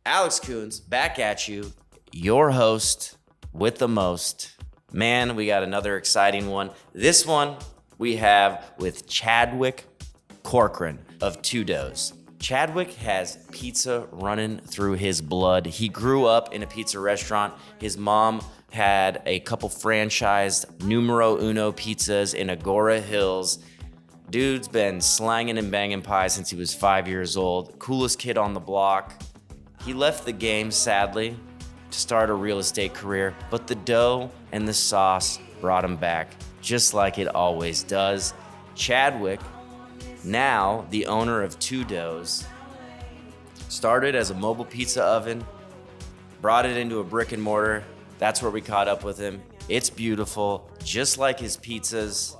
Alex Koons, back at you, your host with the most. Man, we got another exciting one. This one we have with Chadwick Corcoran of Two Doughs. Chadwick has pizza running through his blood. He grew up in a pizza restaurant. His mom had a couple franchised numero uno pizzas in Agoura Hills. Dude's been slanging and banging pies since he was 5 years old. Coolest kid on the block. He left the game, sadly, to start a real estate career, but the dough and the sauce brought him back, just like it always does. Chadwick, now the owner of Two Doughs, started as a mobile pizza oven, brought it into a brick and mortar. That's where we caught up with him. It's beautiful, just like his pizzas.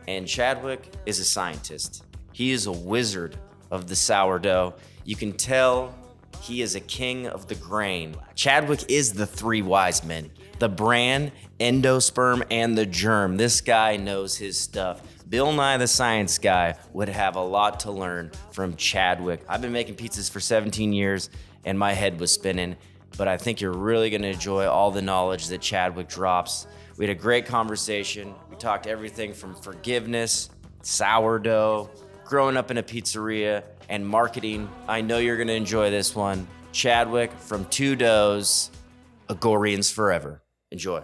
And Chadwick is a scientist. He is a wizard of the sourdough. You can tell he is a king of the grain. Chadwick is the three wise men: the bran, endosperm, and the germ. This guy knows his stuff. Bill Nye the Science Guy would have a lot to learn from Chadwick. I've been making pizzas for 17 years and my head was spinning, but I think you're really gonna enjoy all the knowledge that Chadwick drops. We had a great conversation. We talked everything from forgiveness, sourdough, growing up in a pizzeria, and marketing. I know you're gonna enjoy this one. Chadwick from Two Doughs, Agourians forever. Enjoy.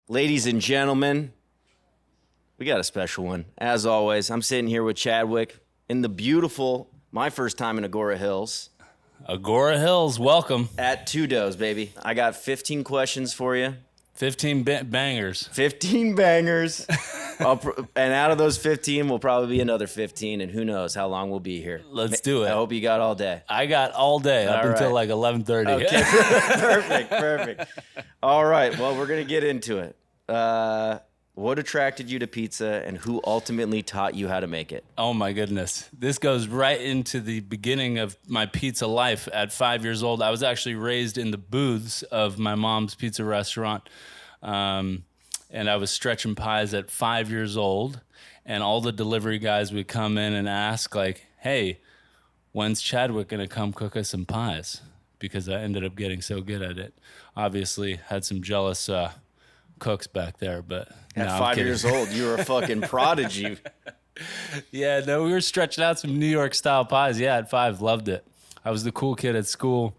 Ladies and gentlemen, we got a special one. As always, I'm sitting here with Chadwick in the beautiful, my first time in Agoura Hills. Agoura Hills, welcome. At Two Doughs, baby. I got 15 questions for you. 15 bangers. 15 bangers. And out of those 15 will probably be another 15, and who knows how long we'll be here. Let's do it. I hope you got all day. I got all day up until like 11:30. Okay, perfect. All right, well, we're going to get into it. What attracted you to pizza, and who ultimately taught you how to make it? Oh my goodness. This goes right into the beginning of my pizza life. At 5 years old, I was actually raised in the booths of my mom's pizza restaurant. And I was stretching pies at 5 years old, and all the delivery guys would come in and ask, like, hey, when's Chadwick gonna come cook us some pies? Because I ended up getting so good at it. Obviously had some jealous cooks back there, but At no, 5 years old, you were a fucking prodigy. Yeah, no, we were stretching out some New York style pies. Yeah, at 5, loved it. I was the cool kid at school,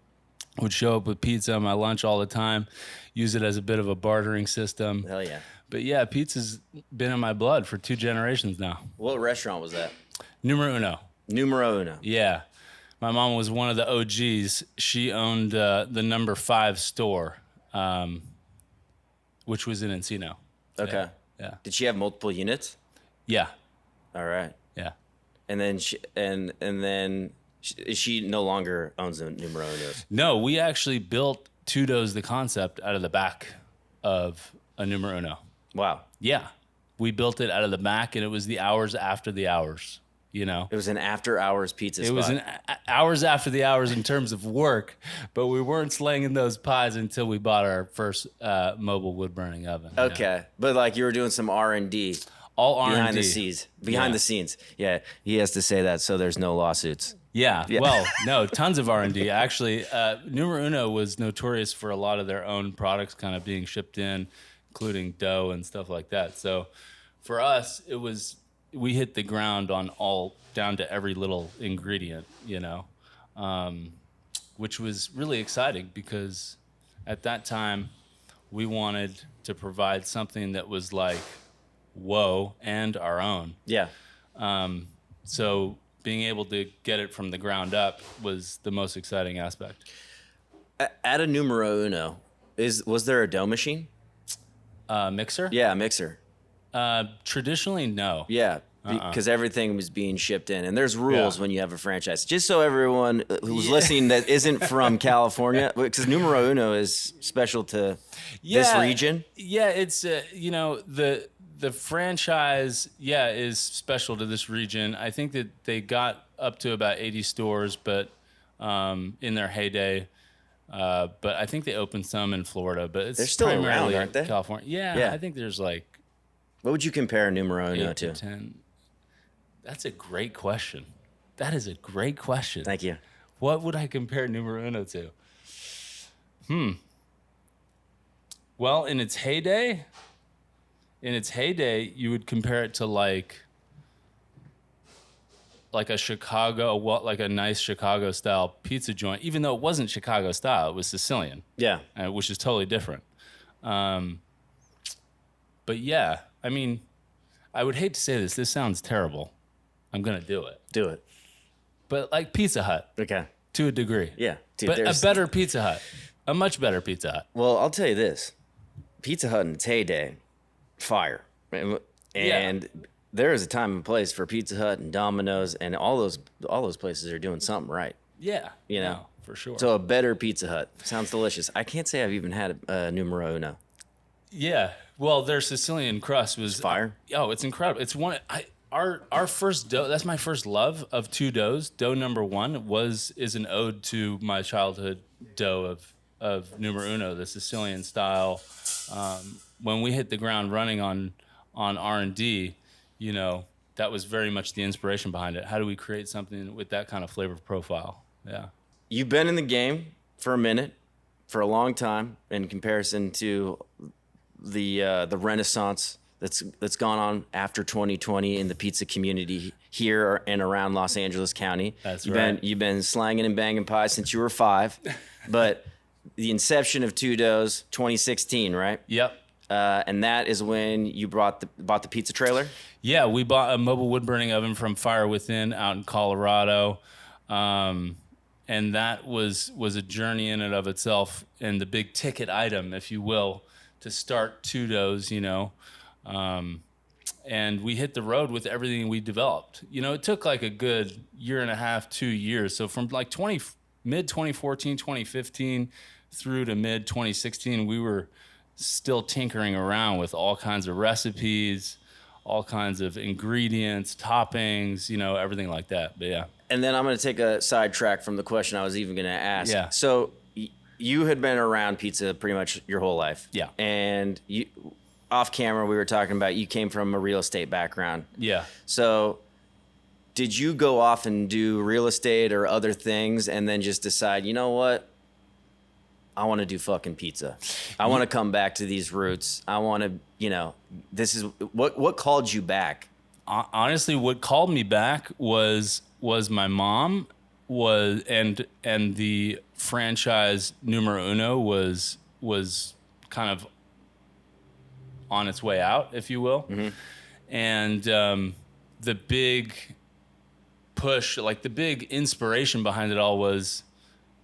would show up with pizza on my lunch all the time, use it as a bit of a bartering system. Hell yeah. But yeah, pizza's been in my blood for 2 generations now. What restaurant was that? Numero uno. Numero uno. Yeah. My mom was one of the OGs. She owned the number 5 store, which was in Encino. Okay. Yeah. Did she have multiple units? Yeah. All right. Yeah. And then she no longer owns the numero unos. No, we actually built Two Doughs, the concept, out of the back of a numero uno. Wow. Yeah. We built it out of the back, and it was the hours after the hours, you know? It was an after-hours pizza spot. It was hours after the hours in terms of work, but we weren't slanging those pies until we bought our first mobile wood-burning oven. Okay. But, like, you were doing some R&D. All R&D. Behind the scenes. Yeah, he has to say that so there's no lawsuits. Yeah. Well, no, tons of R&D. Actually, Numero Uno was notorious for a lot of their own products kind of being shipped in, including dough and stuff like that. So for us, we hit the ground on all, down to every little ingredient, you know, which was really exciting because at that time we wanted to provide something that was like, whoa, and our own. Yeah. So being able to get it from the ground up was the most exciting aspect. At a numero uno, was there a dough machine? Mixer? Yeah, a mixer. Traditionally, no. Yeah, because everything was being shipped in. And there's rules when you have a franchise. Just so everyone who's listening that isn't from California, because numero uno is special to this region. Yeah, it's, you know, the franchise, is special to this region. I think that they got up to about 80 stores, but in their heyday. But I think they opened some in Florida, but it's they're still primarily around, aren't they? California. Yeah, I think there's like What would you compare numero uno 8 to 10. That's a great question. That is a great question. Thank you. What would I compare numero uno to? Well, in its heyday, you would compare it to like a Chicago, like a nice Chicago style pizza joint, even though it wasn't Chicago style, it was Sicilian. Yeah. Which is totally different. But yeah, I mean, I would hate to say this. This sounds terrible. I'm going to do it. Do it. But like Pizza Hut. Okay. To a degree. Yeah. Dude, but a better Pizza Hut. A much better Pizza Hut. Well, I'll tell you this. Pizza Hut in its heyday, fire. And there is a time and place for Pizza Hut and Domino's, and all those places are doing something right. Yeah. You know? No, for sure. So a better Pizza Hut. Sounds delicious. I can't say I've even had a numero uno. Yeah. Well, their Sicilian crust was fire. It's incredible. It's one our first dough. That's my first love of two doughs. Dough number one is an ode to my childhood dough of numero uno, the Sicilian style. When we hit the ground running on R&D, you know, that was very much the inspiration behind it. How do we create something with that kind of flavor profile? Yeah. You've been in the game for a minute, for a long time, in comparison to the renaissance that's gone on after 2020 in the pizza community here and around Los Angeles County. That's right. You've been slanging and banging pies since you were 5, but the inception of Two Doughs, 2016, right? Yep. And that is when you bought the pizza trailer? Yeah, we bought a mobile wood burning oven from Fire Within out in Colorado. And that was a journey in and of itself, and the big ticket item, if you will, to start Two Doughs, you know. And we hit the road with everything we developed. You know, it took like a good year and a half, 2 years. So from like mid 2014, 2015 through to mid 2016, we were still tinkering around with all kinds of recipes, all kinds of ingredients, toppings, you know, everything like that. But yeah. And then I'm going to take a sidetrack from the question I was even going to ask. Yeah. So you had been around pizza pretty much your whole life. Yeah. And off camera, we were talking about you came from a real estate background. Yeah. So did you go off and do real estate or other things and then just decide, you know what? I want to do fucking pizza. I want to come back to these roots. I want to, you know, this is what called you back? Honestly, what called me back was my mom and the franchise numero uno was kind of on its way out, if you will. Mm-hmm. And the big push, like the big inspiration behind it all was,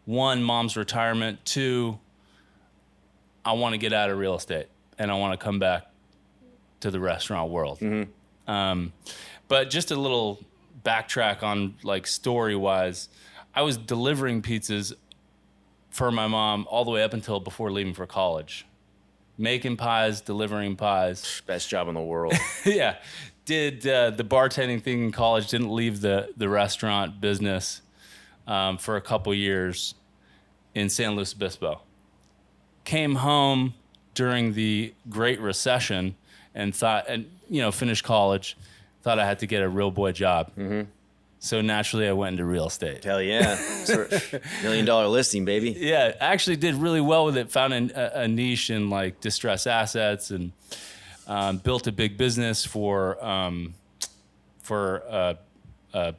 1, mom's retirement. 2, I want to get out of real estate and I want to come back to the restaurant world. Mm-hmm. But just a little backtrack on like story wise, I was delivering pizzas for my mom all the way up until before leaving for college. Making pies, delivering pies. Best job in the world. Yeah. Did the bartending thing in college, didn't leave the restaurant business for a couple years in San Luis Obispo. Came home during the Great Recession and finished college, thought I had to get a real boy job. Mm-hmm. So naturally I went into real estate. Hell yeah. $1 million listing, baby. Yeah, actually did really well with it. Found a niche in like distressed assets and built a big business for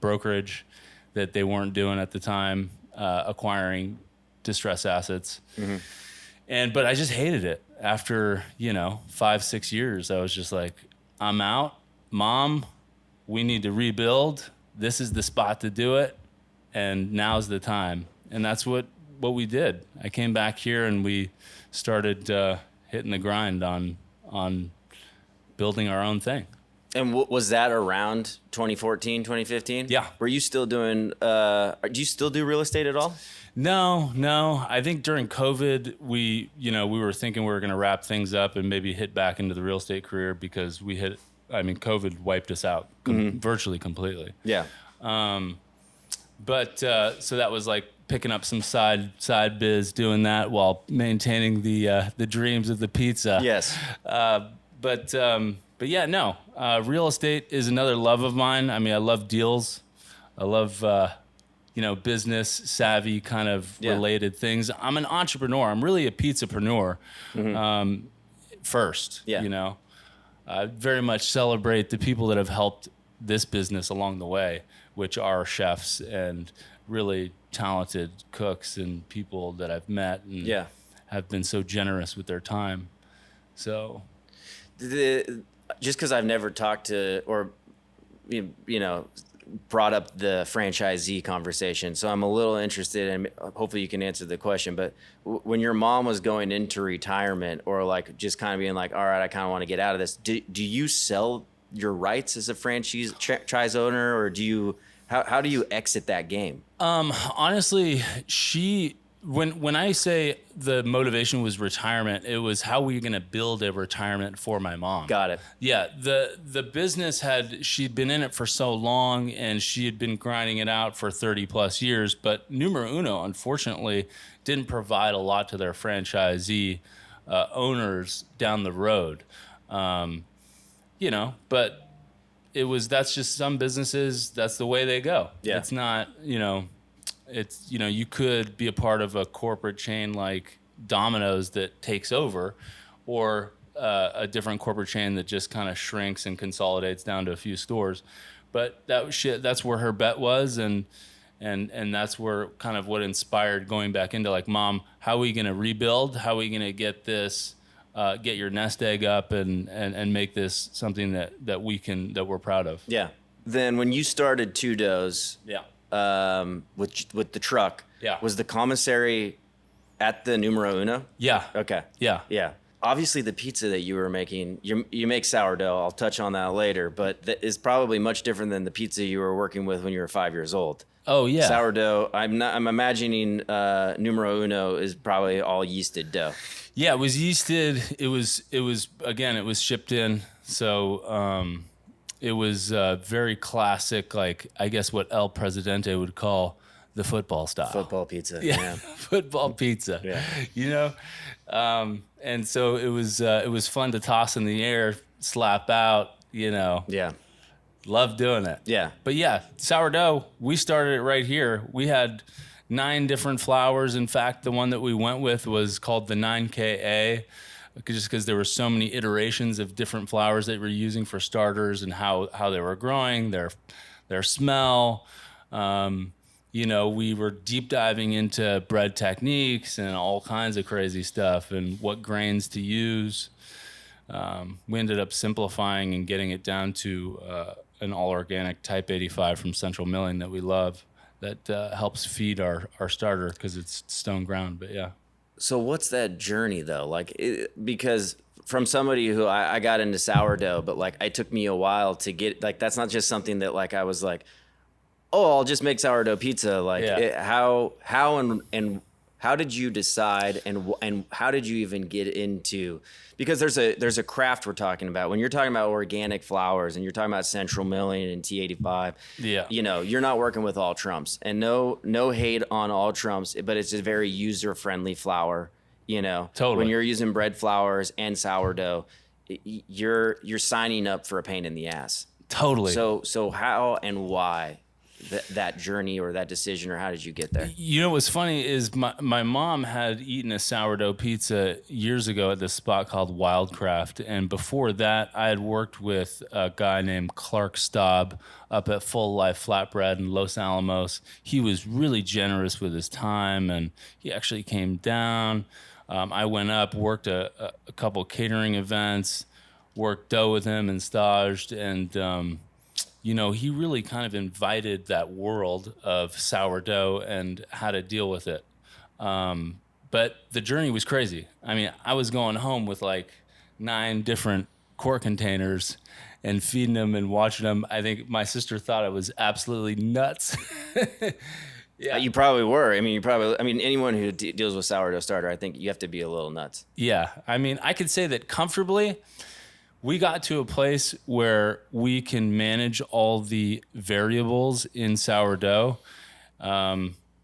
brokerage that they weren't doing at the time, acquiring distressed assets. Mm-hmm. But I just hated it. After, 5-6 years, I was just like, I'm out. Mom, we need to rebuild. This is the spot to do it. And now's the time. And that's what we did. I came back here and we started hitting the grind on building our own thing. And was that around 2014, 2015? Yeah. Were you still doing, do you still do real estate at all? No. I think during COVID, we were thinking we were going to wrap things up and maybe hit back into the real estate career because COVID wiped us out virtually completely. Yeah. But so that was like picking up some side biz, doing that while maintaining the dreams of the pizza. Yes. But yeah, no. Real estate is another love of mine. I mean, I love deals. I love business savvy kind of related things. I'm an entrepreneur. I'm really a pizzapreneur first. Yeah. I very much celebrate the people that have helped this business along the way, which are chefs and really talented cooks and people that I've met and have been so generous with their time. So, just because I've never talked to or brought up the franchisee conversation, so I'm a little interested, and hopefully you can answer the question. But when your mom was going into retirement, or like just kind of being like, all right, I kind of want to get out of this, do you sell your rights as a franchise owner, or do you how do you exit that game? Honestly, when I say the motivation was retirement, it was how were you going to build a retirement for my mom. Got it. Yeah, the business she'd been in it for so long, and she had been grinding it out for 30 plus years, but Numero Uno, unfortunately, didn't provide a lot to their franchisee owners down the road. But that's just some businesses, that's the way they go. Yeah. It's not, you could be a part of a corporate chain like Domino's that takes over, or a different corporate chain that just kind of shrinks and consolidates down to a few stores. But that's where her bet was, and that's where kind of what inspired going back into like, Mom, how are we going to rebuild? How are we going to get this, get your nest egg up and make this something that we're proud of? Yeah. Then when you started Two Doughs, with the truck, was the commissary at the Numero Uno? Yeah. Okay. Yeah. Obviously, the pizza that you were making, you make sourdough. I'll touch on that later, but that is probably much different than the pizza you were working with when you were 5 years old. Oh yeah. Sourdough. I'm imagining Numero Uno is probably all yeasted dough. Yeah, it was yeasted. It was shipped in. So it was very classic, like I guess what El Presidente would call the football style. Football pizza. Yeah. Football pizza. Yeah. And so it was fun to toss in the air, slap out, Yeah. Love doing it. Yeah. But yeah, sourdough, we started it right here. We had 9 different flours. In fact, the one that we went with was called the 9KA, just because there were so many iterations of different flours that we're using for starters and how they were growing, their smell. We were deep diving into bread techniques and all kinds of crazy stuff and what grains to use. We ended up simplifying and getting it down to an all-organic Type 85 from Central Milling that we love, that helps feed our starter because it's stone ground. But yeah. So what's that journey though? Like, because from somebody who I got into sourdough, but like it took me a while to get, like, that's not just something that like I was like, oh, I'll just make sourdough pizza. Like, how and how did you decide, and how did you even get into? Because there's a craft we're talking about. When you're talking about organic flours and you're talking about Central Milling and T85, you're not working with All Trumps, and no hate on All Trumps, but it's a very user friendly flour. Totally. When you're using bread flours and sourdough, you're signing up for a pain in the ass. Totally. So how and why that journey or that decision, or how did you get there? What's funny is my mom had eaten a sourdough pizza years ago at this spot called Wildcraft, and before that I had worked with a guy named Clark Staub up at Full Life Flatbread in Los Alamos. He was really generous with his time, and he actually came down. I went up, worked a couple catering events, worked dough with him and staged, and he really kind of invited that world of sourdough and how to deal with it. But the journey was crazy. I mean, I was going home with like 9 different quart containers and feeding them and watching them. I think my sister thought I was absolutely nuts. Yeah, you probably were. I mean, anyone who deals with sourdough starter, I think you have to be a little nuts. Yeah, I mean, I could say that comfortably. We got to a place where we can manage all the variables in sourdough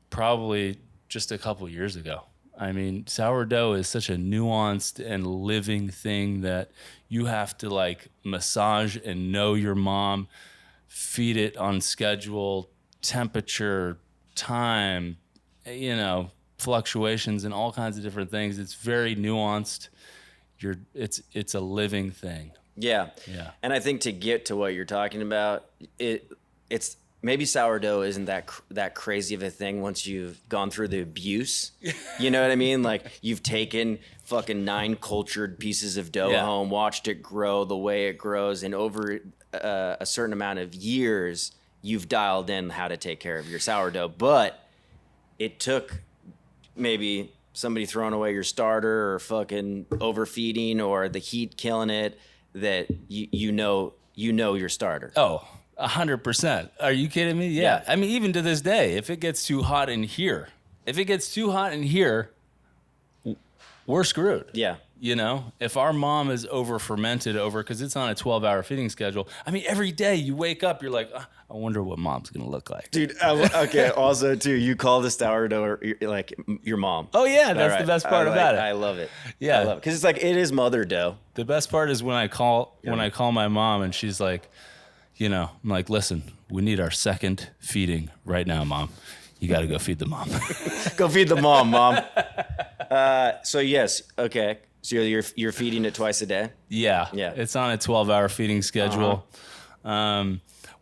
probably just a couple years ago. I mean, sourdough is such a nuanced and living thing that you have to like massage and know your mom, feed it on schedule, temperature, time, fluctuations and all kinds of different things. It's very nuanced. It's a living thing. Yeah. Yeah. And I think to get to what you're talking about, it's maybe sourdough isn't that crazy of a thing once you've gone through the abuse. You know what I mean? Like you've taken fucking 9 cultured pieces of dough home, watched it grow the way it grows, and over a certain amount of years, you've dialed in how to take care of your sourdough. But it took maybe somebody throwing away your starter or fucking overfeeding or the heat killing it that you know your starter. Oh, 100%. Are you kidding me? Yeah. I mean, even to this day, if it gets too hot in here, we're screwed. Yeah. If our mom is over fermented because it's on a 12-hour feeding schedule. I mean, every day you wake up, you're like, I wonder what mom's going to look like. Dude, okay, also, too, you call the sourdough like your mom. Oh, yeah, that's the best part about it. I love it. Yeah. I love it. Because it's like, it is mother dough. The best part is when I call my mom and she's like, I'm like, listen, we need our second feeding right now, Mom. You got to go feed the mom. Go feed the mom. So, yes, okay. So you're feeding it twice a day? Yeah. It's on a 12-hour feeding schedule.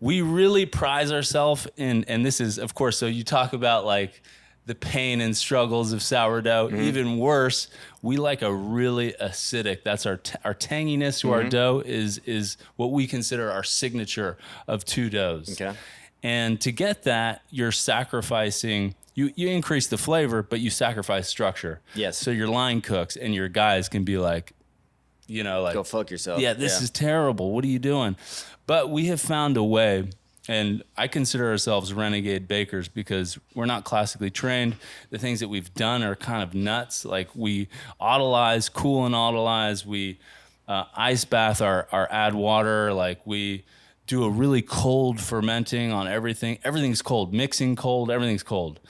We really prize ourselves in, and this is, of course, so you talk about like the pain and struggles of sourdough. Even worse, we like a really acidic. That's our tanginess to our dough is what we consider our signature of 2 doughs. Okay. And to get that, you're sacrificing. You increase the flavor, but you sacrifice structure. Yes. So your line cooks and your guys can be like, go fuck yourself. Yeah, this is terrible. What are you doing? But we have found a way, and I consider ourselves renegade bakers because we're not classically trained. The things that we've done are kind of nuts. Like we autolyze, cool and autolyze. We ice bath our add water. Like we do a really cold fermenting on everything. Everything's cold. Mixing cold. Everything's cold.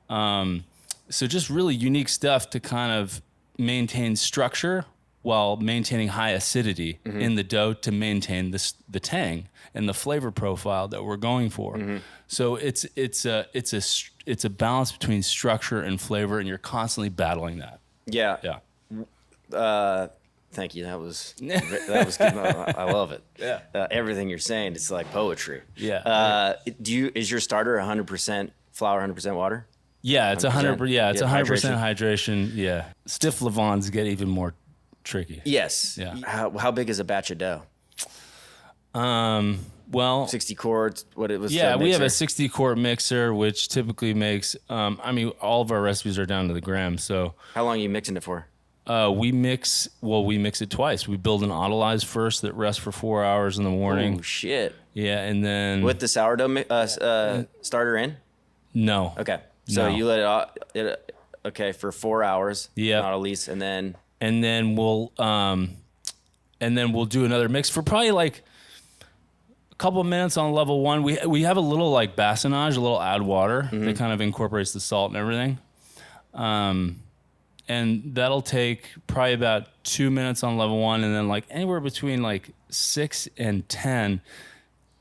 So just really unique stuff to kind of maintain structure while maintaining high acidity in the dough to maintain the tang and the flavor profile that we're going for. So it's a balance between structure and flavor, and you're constantly battling that. Yeah. Thank you. That was good. I love it. Yeah. Everything you're saying, it's like poetry. Yeah. Is your starter 100% flour, 100% water? Yeah, it's 100%. Yeah, it's 100% hydration. hydration. Yeah. Stiff Levans get even more tricky. Yes. Yeah. How big is a batch of dough? Well, 60 quarts. What it was? Yeah, we have a 60 quart mixer, which typically makes. All of our recipes are down to the gram. So how long are you mixing it for? We mix it twice. We build an autolyze first that rests for 4 hours in the morning. Oh shit. Yeah, and then with the sourdough starter in. No. Okay. So you let it for 4 hours. Yeah. Not at least, and then we'll do another mix for probably like a couple of minutes on level 1. We have a little like bassonage, a little add water that kind of incorporates the salt and everything. And that'll take probably about 2 minutes on level 1, and then like anywhere between like 6 and 10,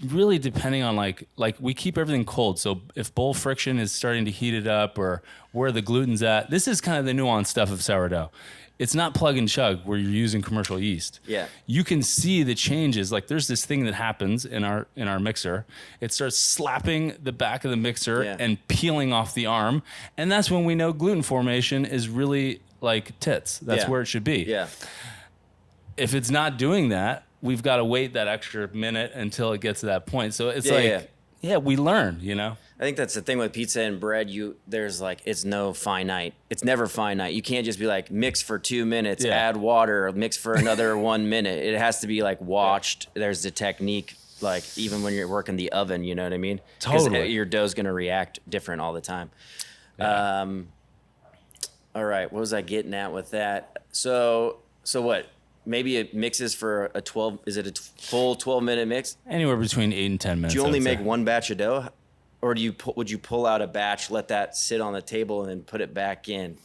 really depending on like we keep everything cold. So if bowl friction is starting to heat it up or where the gluten's at, this is kind of the nuanced stuff of sourdough. It's not plug and chug where you're using commercial yeast. Yeah. You can see the changes. Like there's this thing that happens in our mixer. It starts slapping the back of the mixer and peeling off the arm. And that's when we know gluten formation is really like tits. That's where it should be. Yeah. If it's not doing that, we've got to wait that extra minute until it gets to that point. So it's we learn, I think that's the thing with pizza and bread. It's never finite. You can't just be like mix for 2 minutes, add water, or mix for another 1 minute. It has to be like watched. There's the technique, like even when you're working the oven, you know what I mean? Totally. Your dough's gonna react different all the time. Yeah. All right, what was I getting at with that? So what? Maybe it mixes for a 12. Is it a full 12-minute mix? Anywhere between 8 and 10 minutes. Do you only make one batch of dough? Or would you pull out a batch, let that sit on the table, and then put it back in?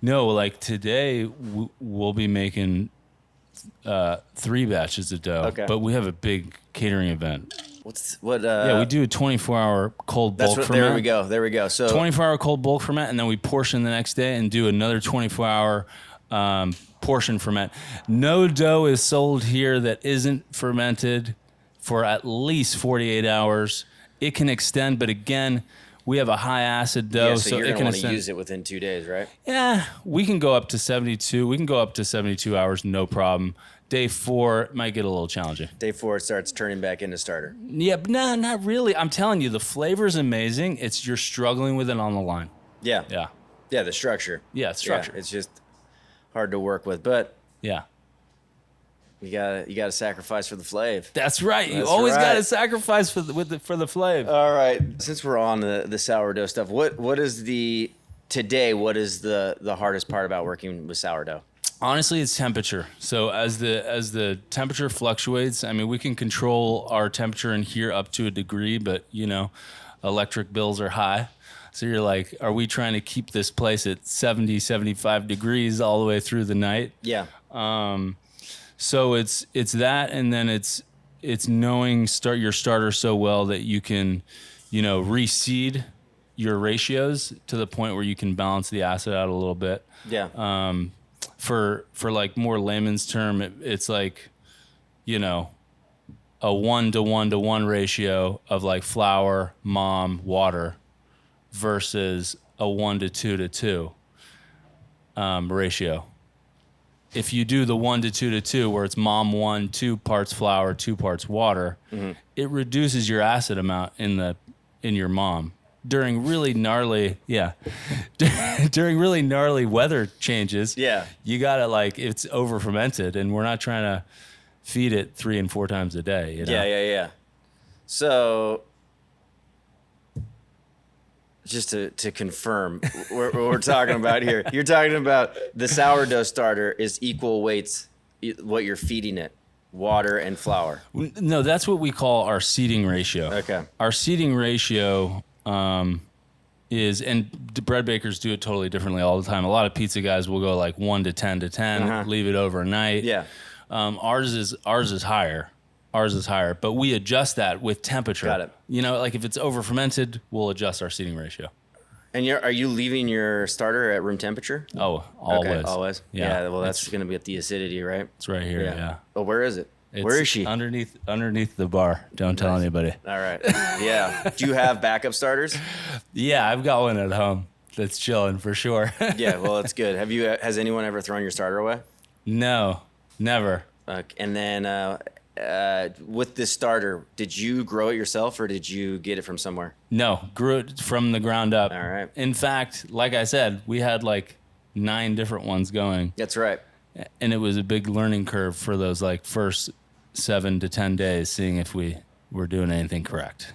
No, like today we'll be making 3 batches of dough. Okay. But we have a big catering event Yeah, we do a 24-hour cold bulk ferment. There we go. So 24-hour cold bulk ferment, and then we portion the next day and do another 24-hour portion ferment. No dough is sold here that isn't fermented for at least 48 hours. It can extend, but again, we have a high acid dough, so you're it gonna can want to extend. use it within 2 days, right? Yeah, we can go up to 72. We can go up to 72 hours, no problem. Day 4 it might get a little challenging. Day 4 it starts turning back into starter. Yeah, but no, not really. I'm telling you, the flavor is amazing. It's you're struggling with it on the line. Yeah. Yeah. Yeah, the structure. Yeah, structure. Yeah, it's just hard to work with, but Yeah. you gotta sacrifice for the flav. That's right. You That's always right. got to sacrifice for the flavor. All right. Since we're on the sourdough stuff, what is the hardest part about working with sourdough? Honestly, it's temperature. So as the temperature fluctuates, I mean, we can control our temperature in here up to a degree, but electric bills are high. So you're like, are we trying to keep this place at 70, 75 degrees all the way through the night? Yeah. So it's that, and then it's knowing your starter so well that you can, reseed your ratios to the point where you can balance the acid out a little bit. Yeah. For like more layman's term, it's like, a 1-to-1-to-1 ratio of like flour, mom, water versus a 1-to-2-to-2 ratio. If you do the 1-to-2-to-2 where it's mom 1, 2 parts flour, 2 parts water, it reduces your acid amount in your mom. During really gnarly weather changes, you gotta it's over fermented, and we're not trying to feed it 3 and 4 times a day. Yeah. So, just to confirm what we're talking about here, you're talking about the sourdough starter is equal weights, what you're feeding it, water and flour. No, that's what we call our seeding ratio. Okay. Our seeding ratio is, and the bread bakers do it totally differently all the time. A lot of pizza guys will go like 1-to-10-to-10, leave it overnight. Yeah. Ours is higher. Ours is higher, but we adjust that with temperature. Got it. Like if it's over fermented, we'll adjust our seeding ratio. And are you leaving your starter at room temperature? Oh, always. Okay, always. Yeah. Well, that's going to be at the acidity, right? It's right here. Yeah. Oh, where is it? Where is she? Underneath the bar. Don't tell anybody. All right. Yeah. Do you have backup starters? Yeah, I've got one at home that's chilling for sure. Yeah. Well, that's good. Has anyone ever thrown your starter away? No, never. And then with this starter, did you grow it yourself or did you get it from somewhere? No, grew it from the ground up. All right. In fact, like I said, we had like 9 different ones going. That's right. And it was a big learning curve for those like first 7 to 10 days, seeing if we were doing anything correct.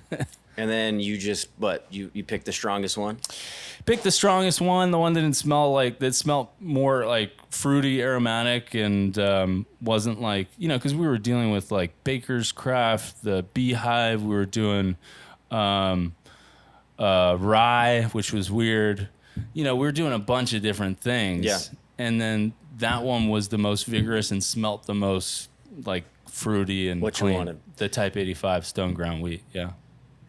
And then you just, you picked the strongest one? Picked the strongest one, the one that smelled more like fruity, aromatic, and wasn't like, because we were dealing with like Baker's Craft, the Beehive, we were doing rye, which was weird. We were doing a bunch of different things. Yeah. And then that one was the most vigorous and smelt the most like fruity and what clean. You wanted. The Type 85 stone ground wheat, yeah.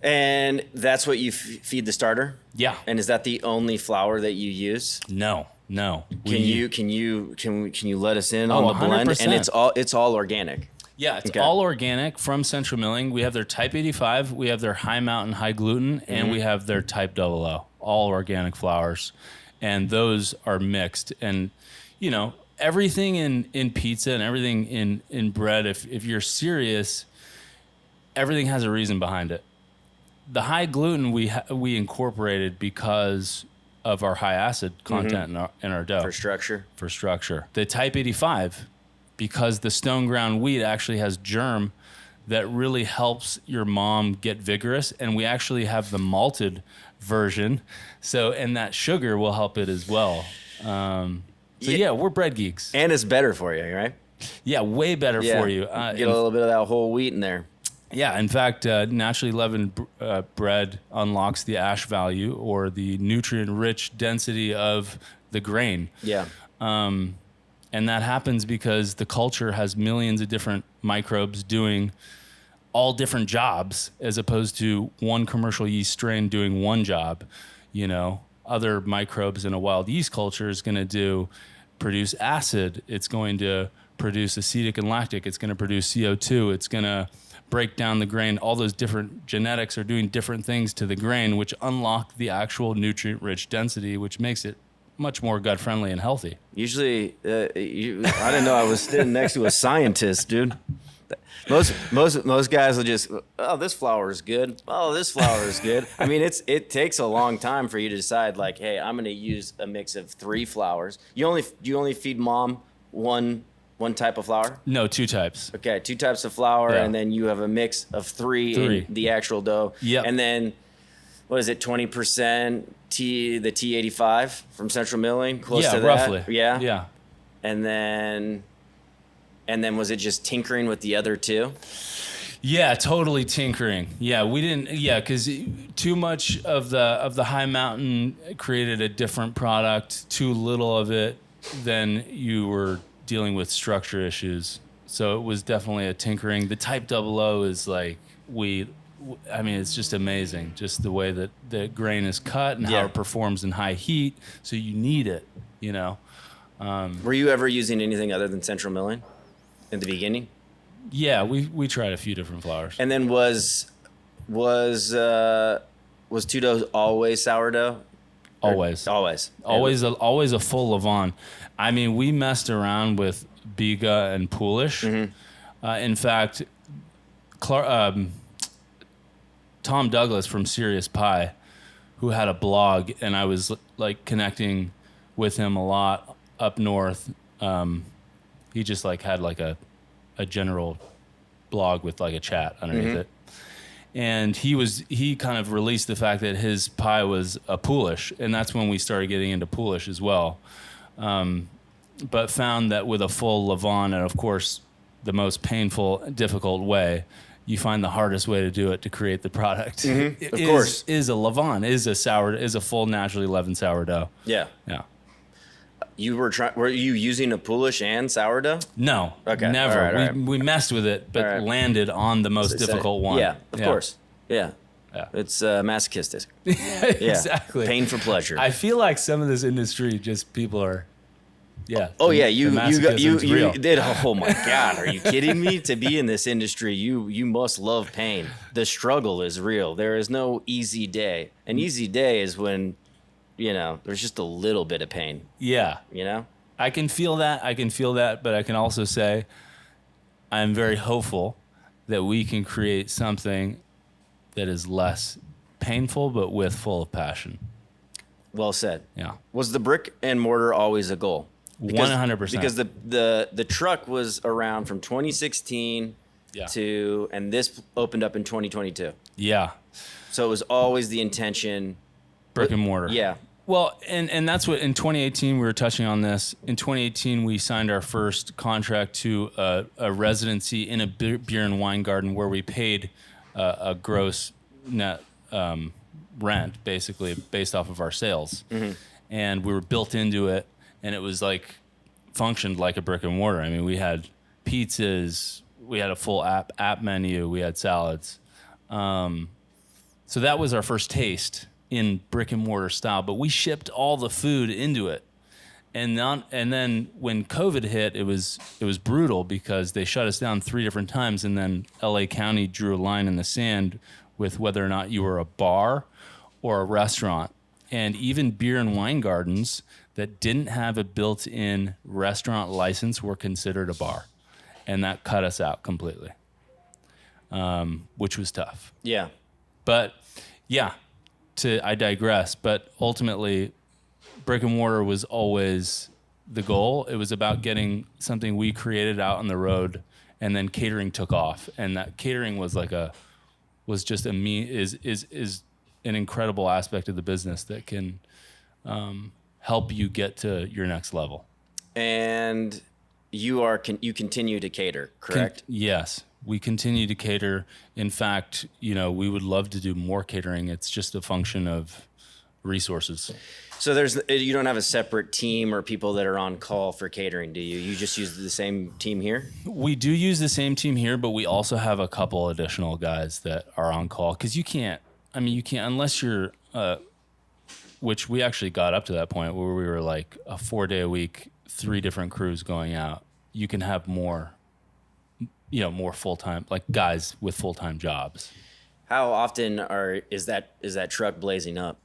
And that's what you feed the starter? Yeah. And is that the only flour that you use? No. Can you let us in on the blend? 100%. And it's all organic. Yeah, it's all organic from Central Milling. We have their Type 85, we have their High Mountain High Gluten, and we have their Type 00, all organic flours. And those are mixed. And, everything in pizza and everything in bread, if you're serious, everything has a reason behind it. The high gluten we incorporated because of our high acid content in our dough. For structure. The Type 85, because the stone ground wheat actually has germ that really helps your mom get vigorous, and we actually have the malted version. So, and that sugar will help it as well. We're bread geeks. And it's better for you, right? Yeah, way better for you. Get a little bit of that whole wheat in there. Yeah, in fact, naturally leavened bread unlocks the ash value or the nutrient-rich density of the grain. Yeah. And that happens because the culture has millions of different microbes doing all different jobs as opposed to one commercial yeast strain doing one job. You know, other microbes in a wild yeast culture is going to produce acid. It's going to produce acetic and lactic. It's going to produce CO2. It's going to break down the grain. All those different genetics are doing different things to the grain, which unlock the actual nutrient-rich density, which makes it much more gut-friendly and healthy. Usually, I didn't know I was sitting next to a scientist, dude. Most guys will just, oh, this flour is good. Oh, this flour is good. I mean, it takes a long time for you to decide, like, hey, I'm going to use a mix of 3 flours. You only feed mom one type of flour? No, 2 types. Okay, 2 types of flour, Yeah. and then you have a mix of 3 in the actual dough. Yep. And then, what is it, 20% the T85 from Central Milling? Close to that? Roughly. Yeah? Yeah. And then was it just tinkering with the other 2? Yeah, totally tinkering. Yeah, we didn't. Yeah, because too much of the high mountain created a different product. Too little of it, then you were dealing with structure issues. So it was definitely a tinkering. The Type 00 is like I mean, it's just amazing, just the way that the grain is cut and how it performs in high heat. So you need it, you know. Were you ever using anything other than Central Milling in the beginning? Yeah, we tried a few different flours. And then was Two Doughs always sourdough? Always a full Levant. I mean, we messed around with Biga and Poolish. Mm-hmm. In fact, Tom Douglas from Serious Pie, who had a blog, and I was like connecting with him a lot up north. He just like had like a general blog with like a chat underneath it. And he kind of released the fact that his pie was a Poolish, and that's when we started getting into Poolish as well. But found that with a full Levant, and of course the most painful, difficult way, you find the hardest way to do it to create the product. Of course, is a Levant, is a full naturally leavened sourdough. Yeah. Were you using a Poolish and sourdough? No, Okay. never. All right. We messed with it, but landed on the most difficult one. Yeah, of course. Yeah. It's masochistic. Exactly. Pain for pleasure. I feel like some of this industry, just people are, Oh yeah, you real. did. Oh my God, are you kidding me? To be in this industry, you must love pain. The struggle is real. There is no easy day. An easy day is when, there's just a little bit of pain. Yeah. I can feel that. But I can also say I'm very hopeful that we can create something that is less painful, but with full of passion. Well said. Yeah. Was the brick and mortar always a goal? 100%. Because the truck was around from 2016 to, and this opened up in 2022. Yeah. So it was always the intention. Brick and mortar. Yeah. Well, and that's what, in 2018, we were touching on this. In 2018, we signed our first contract to a residency in a beer and wine garden where we paid a gross net rent, basically, based off of our sales. Mm-hmm. And we were built into it, and it was like, functioned like a brick and mortar. I mean, we had pizzas, we had a full app menu, we had salads. So that was our first taste in brick and mortar style, but we shipped all the food into it. And then when COVID hit, it was brutal because they shut us down 3 different times, and then LA County drew a line in the sand with whether or not you were a bar or a restaurant. And even beer and wine gardens that didn't have a built-in restaurant license were considered a bar. And that cut us out completely, which was tough. Yeah. But yeah, I digress. But ultimately, brick and mortar was always the goal. It was about getting something we created out on the road, and then catering took off. And that catering was just is an incredible aspect of the business that can help you get to your next level. And you continue to cater, correct? Yes, we continue to cater. In fact, we would love to do more catering. It's just a function of resources. So you don't have a separate team or people that are on call for catering, do you? You just use the same team here? We do use the same team here, but we also have a couple additional guys that are on call because you can't unless you're, which we actually got up to that point where we were like a 4-day a week, 3 different crews going out. You can have more full-time, like guys with full-time jobs. How often is that truck blazing up?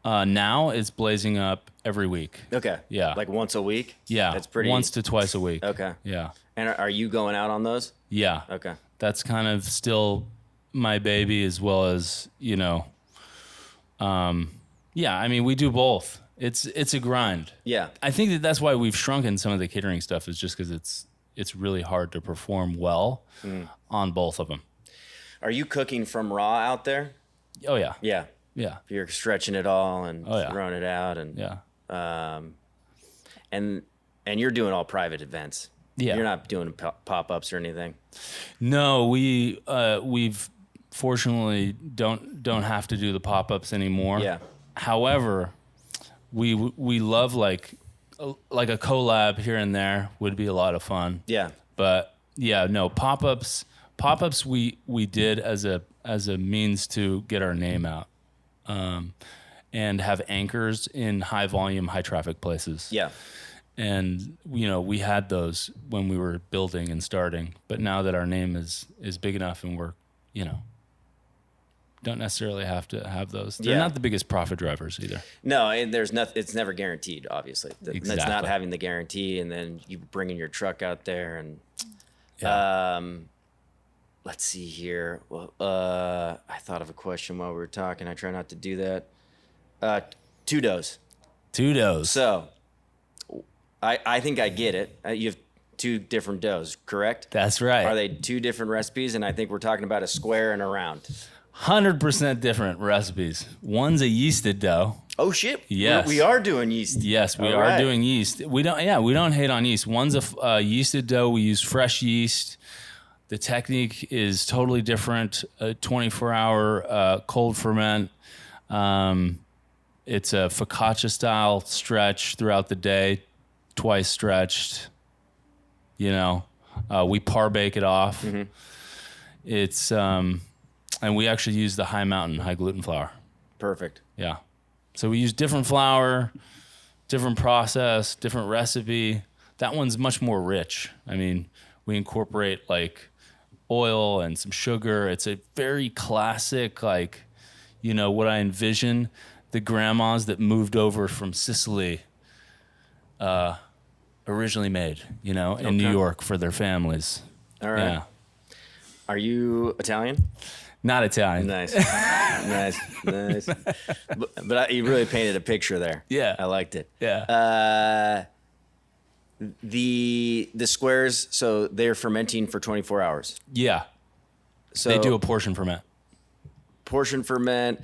Now it's blazing up every week. Okay. Yeah. Like once a week? Yeah. That's pretty. Once to twice a week. Okay. Yeah. And are you going out on those? Yeah. Okay. That's kind of still my baby as well as, yeah, I mean, we do both. It's a grind. Yeah. I think that's why we've shrunken some of the catering stuff is just because it's really hard to perform well on both of them. Are you cooking from raw out there? Oh, yeah. Yeah. Yeah. You're stretching it all and throwing it out and and you're doing all private events. Yeah. You're not doing pop-ups or anything. No, we've fortunately don't have to do the pop-ups anymore. Yeah. However, we love like a collab here and there would be a lot of fun. Yeah. But yeah, no, pop-ups we did as a means to get our name out. And have anchors in high volume, high traffic places. Yeah. And, we had those when we were building and starting. But now that our name is big enough and we're, don't necessarily have to have those. They're not the biggest profit drivers either. No, and it's never guaranteed, obviously. Exactly. It's not having the guarantee, and then you bringing your truck out there. And let's see here. Well, I thought of a question while we were talking. I try not to do that. 2 doughs. 2 doughs. So, I think I get it. You have 2 different doughs, correct? That's right. Are they 2 different recipes? And I think we're talking about a square and a round. 100% different recipes. One's a yeasted dough. Oh shit! Yes, we are doing yeast. Yes, we are doing yeast. We don't hate on yeast. One's a yeasted dough. We use fresh yeast. The technique is totally different. A 24-hour cold ferment. It's a focaccia style stretch throughout the day, twice stretched. We par bake it off. Mm-hmm. It's and we actually use the high gluten flour. Perfect. Yeah. So we use different flour, different process, different recipe. That one's much more rich. I mean, we incorporate like oil and some sugar. It's a very classic, what I envision the grandmas that moved over from Sicily originally made, in New York for their families. All right. Yeah. Are you Italian? Not Italian. Nice. nice. But you really painted a picture there. Yeah. I liked it. Yeah. The squares, so they're fermenting for 24 hours. Yeah. So they do a portion ferment. Portion ferment.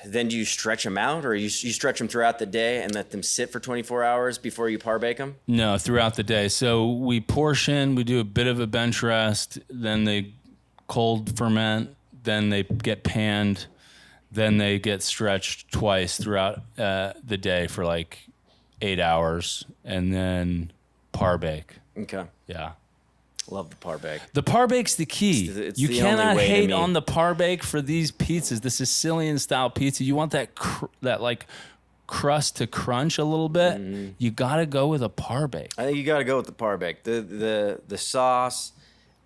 Then do you stretch them out, or you stretch them throughout the day and let them sit for 24 hours before you par bake them? No, throughout the day. So we portion, we do a bit of a bench rest, then they cold ferment, then they get panned, then they get stretched twice throughout the day for like 8 hours, and then par bake. Okay. Yeah. Love the par bake. The par bake's the key. It's you the cannot only way to hate me. on the par bake for these pizzas, the Sicilian style pizza. You want that like crust to crunch a little bit. Mm-hmm. You got to go with a par bake. I think you got to go with the par bake. The sauce,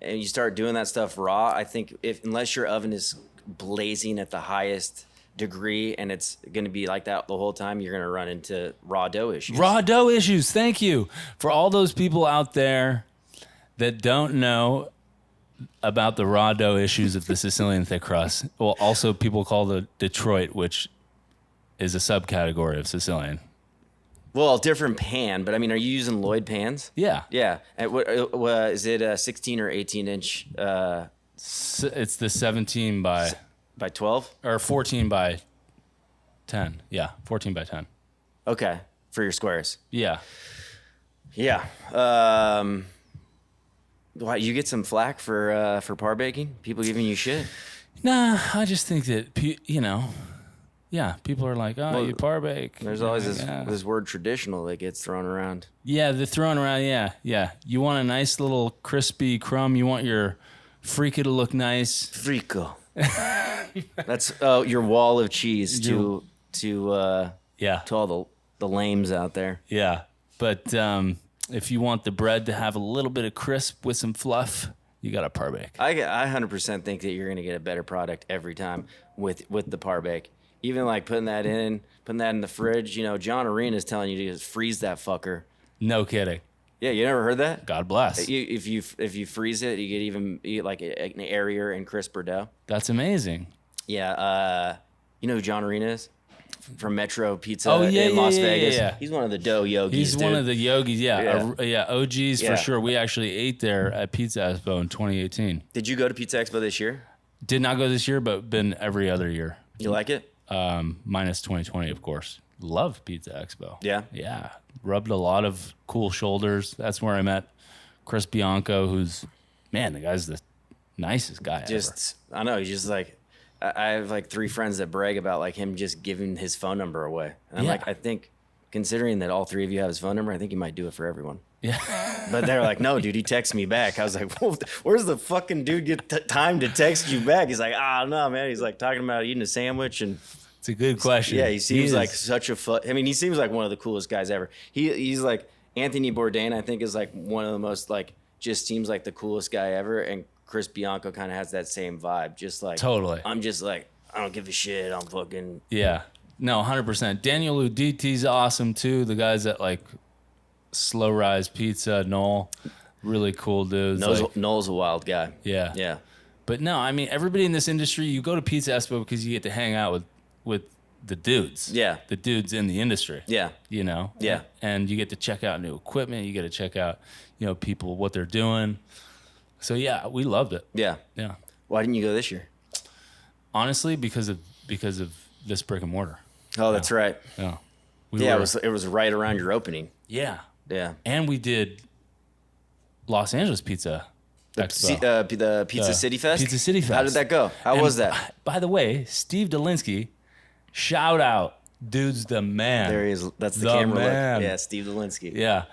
and you start doing that stuff raw. I think unless your oven is blazing at the highest degree and it's going to be like that the whole time, you're going to run into raw dough issues. Raw dough issues. Thank you. For all those people out there that don't know about the raw dough issues of the Sicilian thick crust. Well, also people call the Detroit, which is a subcategory of Sicilian. Well, different pan, but I mean, are you using Lloyd pans? Yeah. Yeah. And is it a 16 or 18 inch? It's the 17 by 12 or 14 by 10. Yeah, 14 by 10. Okay, for your squares. Yeah. Yeah. Why you get some flack for par baking? People giving you shit? Nah, I just think that people are like, oh, you par bake. There's always this word traditional that gets thrown around. Yeah, they're throwing around. Yeah. You want a nice little crispy crumb. You want your freaka to look nice. Frico. That's your wall of cheese to all the lames out there. Yeah, but if you want the bread to have a little bit of crisp with some fluff, you got a par bake. I 100% think that you're gonna get a better product every time with the par bake. Even like putting that in the fridge. You know, John Arena's telling you to just freeze that fucker. No kidding. Yeah, you never heard that? God bless. If you freeze it, you get like an airier and crisper dough. That's amazing. Yeah, you know who John Arena is? From Metro Pizza in Las Vegas. Yeah. He's one of the dough yogis. He's one of the yogis, OGs Yeah. for sure. We actually ate there at Pizza Expo in 2018. Did you go to Pizza Expo this year? Did not go this year, but been every other year. You like it? Minus 2020, of course. Love Pizza Expo. Yeah? Yeah. Rubbed a lot of cool shoulders. That's where I met Chris Bianco, who's, man, the guy's the nicest guy ever. I know, he's just like, I have like 3 friends that brag about like him just giving his phone number away. And I'm like, I think, considering that all 3 of you have his phone number, I think he might do it for everyone. Yeah. But they're like, no, dude, he texts me back. I was like, well, where's the fucking dude get time to text you back? He's like, no, man. He's like talking about eating a sandwich. And It's a good question. yeah, he seems like such a he seems like one of the coolest guys ever. He's like, Anthony Bourdain, I think, is like one of the most like, just seems like the coolest guy ever. And Chris Bianco kind of has that same vibe. Just like, Totally. I'm just like, I don't give a shit. I'm fucking. Yeah. No, 100%. Daniel Uditi's awesome too. The guys at like Slow Rise Pizza, Noel, really cool dudes. Noel's a wild guy. Yeah. Yeah. But no, I mean, everybody in this industry, you go to Pizza Expo because you get to hang out with the dudes. Yeah. The dudes in the industry. Yeah. You know? Yeah. And you get to check out new equipment. You get to check out, people, what they're doing. So yeah, we loved it. Yeah. Yeah. Why didn't you go this year? Honestly, because of this brick and mortar. Oh, that's right. Yeah. It was right around your opening. Yeah. Yeah. And we did Los Angeles Pizza Expo. The Pizza City Fest? Pizza City Fest. How did that go? How was that? By the way, Steve Dolinsky, shout out. Dude's the man. There he is. That's the The camera man. look. Yeah, Steve Dolinsky. Yeah.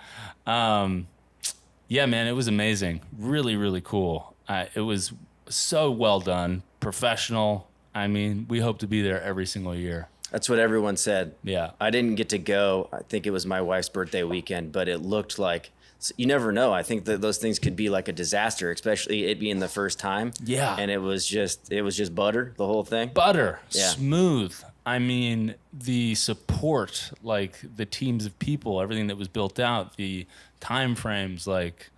Yeah, man, it was amazing. Really, really cool. It was so well done. Professional. I mean, we hope to be there every single year. That's what everyone said. Yeah. I didn't get to go. I think it was my wife's birthday weekend, but it looked like, you never know. I think that those things could be like a disaster, especially it being the first time. Yeah. And it was just butter, the whole thing. Butter. Yeah. Smooth. I mean, the support, like the teams of people, everything that was built out, the time frames, like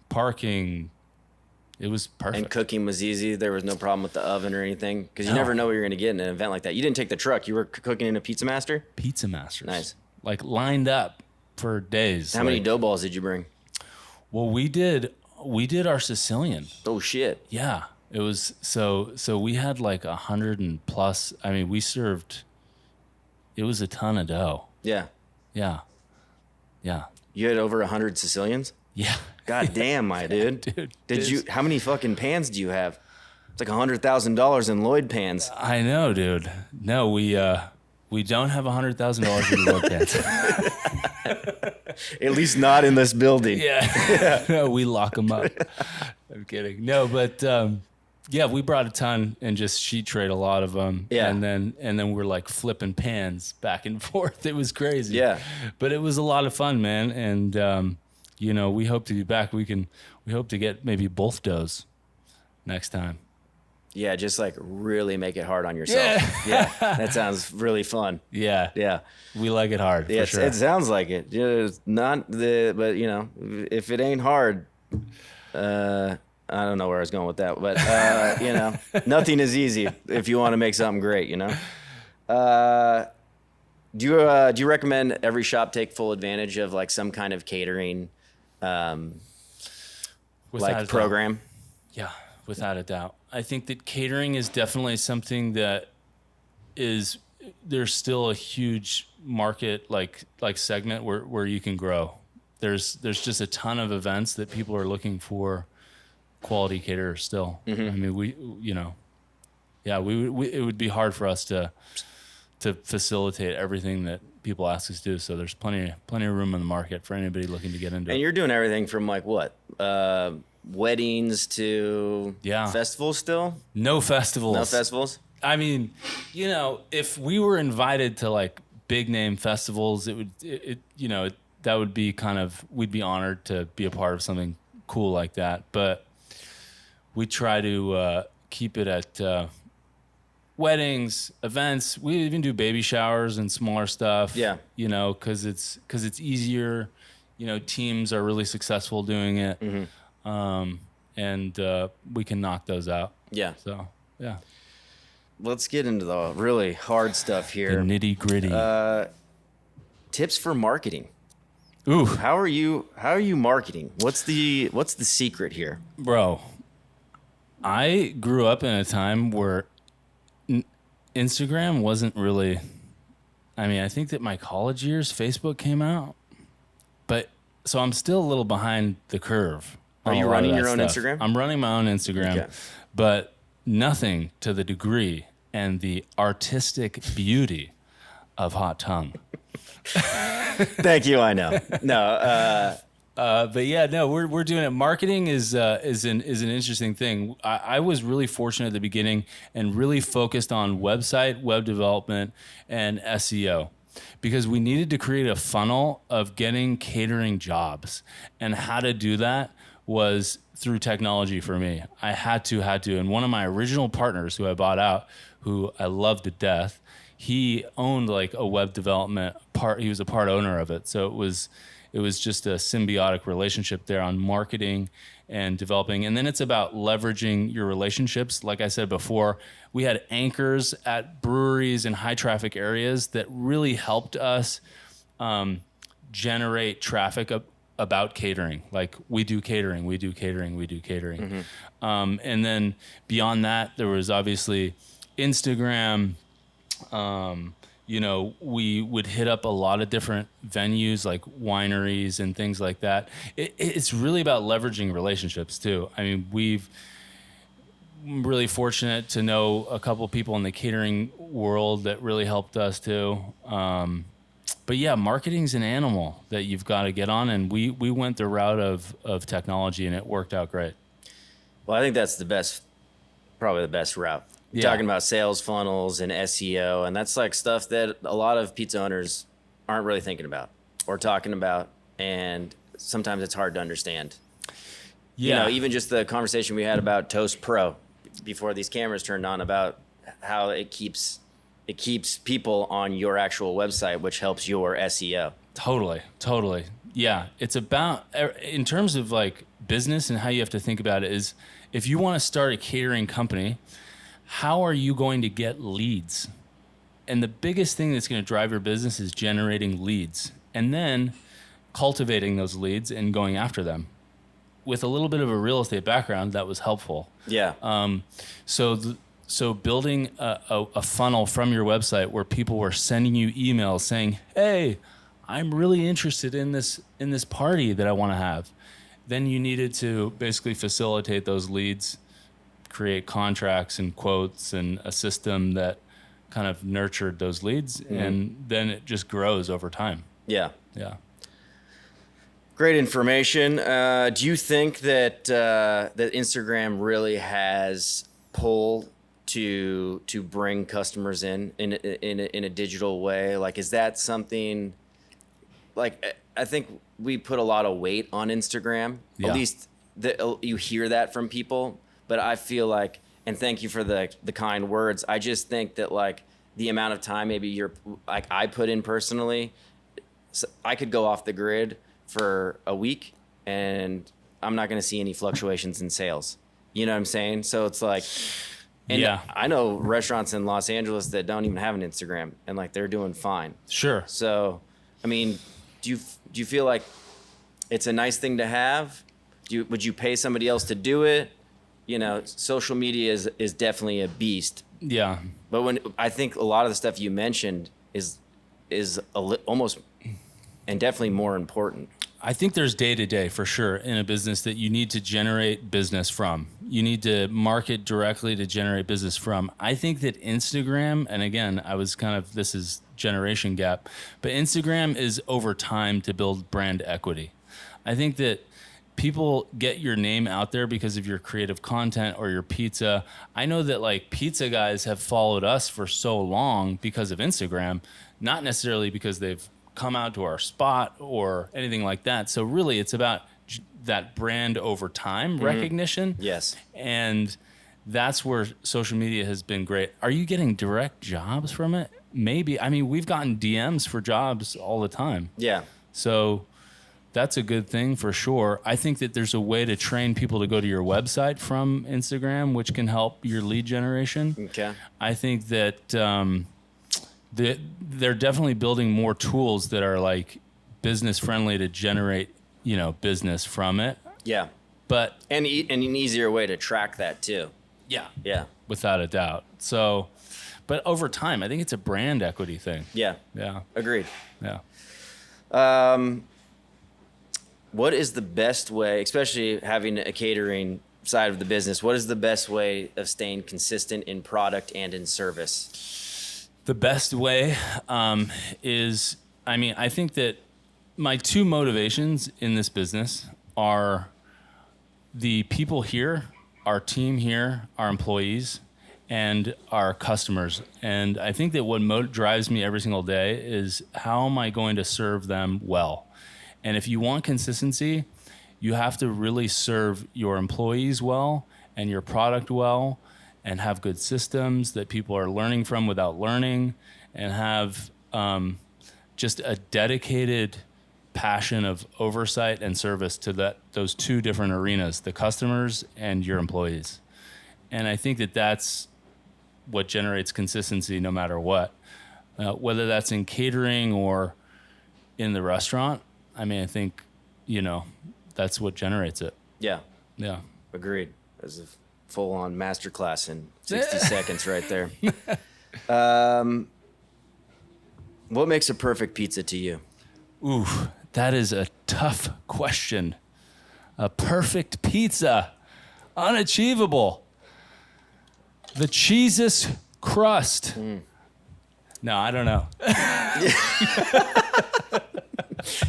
parking, it was perfect. And cooking was easy. There was no problem with the oven or anything, because you never know what you're going to get in an event like that. You didn't take the truck. You were cooking in a Pizza Master? Pizza Masters. Nice. Like lined up for days. How many dough balls did you bring? Well, we did our Sicilian. Oh, shit. Yeah. It was so we had like 100 and plus. I mean, it was a ton of dough. Yeah. Yeah. Yeah. You had over 100 Sicilians? Yeah. God damn, my dude. Dude. How many fucking pans do you have? It's like $100,000 in Lloyd pans. I know, dude. No, we don't have $100,000 in Lloyd pants. At least not in this building. Yeah. No, we lock them up. I'm kidding. No, but yeah, we brought a ton and just sheet trade a lot of them. Yeah. And then we're like flipping pans back and forth. It was crazy. Yeah. But it was a lot of fun, man. And we hope to be back. We hope to get maybe both doughs next time. Yeah, just like really make it hard on yourself. Yeah. That sounds really fun. Yeah. Yeah. We like it hard. Yeah, for sure. it sounds like it. It's not but if it ain't hard, I don't know where I was going with that, but nothing is easy if you want to make something great, Do you recommend every shop take full advantage of like some kind of catering program? Yeah, without a doubt. I think that catering is definitely something that there's still a huge market like segment where you can grow. There's just a ton of events that people are looking for quality caterer still. Mm-hmm. I mean, it would be hard for us to facilitate everything that people ask us to do. So there's plenty of room in the market for anybody looking to get into it. And you're doing everything from like what? Weddings to festivals still? No festivals. No festivals? I mean, if we were invited to like big name festivals, that would be we'd be honored to be a part of something cool like that. But we try to keep it at weddings, events. We even do baby showers and smaller stuff. Yeah. Because it's easier. Teams are really successful doing it. Mm-hmm. And we can knock those out. Yeah. So, yeah. Let's get into the really hard stuff here. The nitty gritty. Tips for marketing. Ooh. How are you marketing? What's the secret here? Bro, I grew up in a time where Instagram wasn't really, I think that my college years, Facebook came out. So I'm still a little behind the curve. Are you running your own Instagram? I'm running my own Instagram, okay. But nothing to the degree and the artistic beauty of Hot Tongue. Thank you. I know. No. But yeah, no, we're doing it. Marketing is an interesting thing. I was really fortunate at the beginning and really focused on website, web development, and SEO. Because we needed to create a funnel of getting catering jobs. And how to do that was through technology for me. I had to. And one of my original partners who I bought out, who I loved to death, he owned like a web development part. He was a part owner of it. So it was just a symbiotic relationship there on marketing and developing. And then it's about leveraging your relationships. Like I said before, we had anchors at breweries in high traffic areas that really helped us generate traffic about catering. Like we do catering. Mm-hmm. And then beyond that, there was obviously Instagram. We would hit up a lot of different venues like wineries and things like that. It's really about leveraging relationships too. I mean, I'm really fortunate to know a couple of people in the catering world that really helped us too. But yeah, marketing's an animal that you've got to get on, and we went the route of technology, and it worked out great. Well, I think that's probably the best route. You're talking about sales funnels and SEO, and that's like stuff that a lot of pizza owners aren't really thinking about or talking about, and sometimes it's hard to understand. Yeah. Even just the conversation we had about Toast Pro before these cameras turned on about how it keeps people on your actual website, which helps your SEO. Totally. Yeah. It's about, in terms of like business and how you have to think about it is, if you want to start a catering company, how are you going to get leads? And the biggest thing that's going to drive your business is generating leads and then cultivating those leads and going after them. With a little bit of a real estate background, that was helpful. Yeah. So building a funnel from your website where people were sending you emails saying, "Hey, I'm really interested in this party that I want to have." Then you needed to basically facilitate those leads, create contracts and quotes and a system that kind of nurtured those leads, and then it just grows over time. Yeah. Great information. Do you think that that Instagram really has pull to bring customers in a digital way? Like, is that something? Like, I think we put a lot of weight on Instagram. Yeah. At least you hear that from people. But I feel like, and thank you for the kind words, I just think that like the amount of time maybe I put in personally, I could go off the grid for a week and I'm not going to see any fluctuations in sales. You know what I'm saying? So it's like, and yeah. I know restaurants in Los Angeles that don't even have an Instagram and like they're doing fine. Sure. So, I mean, do you feel like it's a nice thing to have? Would you pay somebody else to do it? Social media is definitely a beast. Yeah. But when I think a lot of the stuff you mentioned is almost and definitely more important. I think there's day to day for sure in a business that you need to generate business from. You need to market directly to generate business from. I think that Instagram, and again, this is generation gap, but Instagram is over time to build brand equity. I think that people get your name out there because of your creative content or your pizza. I know that like pizza guys have followed us for so long because of Instagram, not necessarily because they've come out to our spot or anything like that. So really it's about that brand over time recognition. Yes. And that's where social media has been great. Are you getting direct jobs from it? Maybe. I mean, we've gotten DMs for jobs all the time. Yeah. So that's a good thing for sure. I think that there's a way to train people to go to your website from Instagram, which can help your lead generation. Okay. I think that they're definitely building more tools that are like business friendly to generate, business from it. Yeah. But and an easier way to track that too. Yeah, without a doubt. So, but over time, I think it's a brand equity thing. Yeah. Agreed. Yeah. What is the best way, especially having a catering side of the business, what is the best way of staying consistent in product and in service? The best way is, I think that my two motivations in this business are the people here, our team here, our employees, and our customers. And I think that what drives me every single day is how am I going to serve them well? And if you want consistency, you have to really serve your employees well and your product well and have good systems that people are learning from without learning and have just a dedicated passion of oversight and service to those two different arenas, the customers and your employees. And I think that that's what generates consistency no matter what, whether that's in catering or in the restaurant. I think, that's what generates it. Yeah. Yeah. Agreed. That's a full-on masterclass in 60 seconds right there. What makes a perfect pizza to you? Ooh, that is a tough question. A perfect pizza. Unachievable. The cheesest crust. No, I don't know.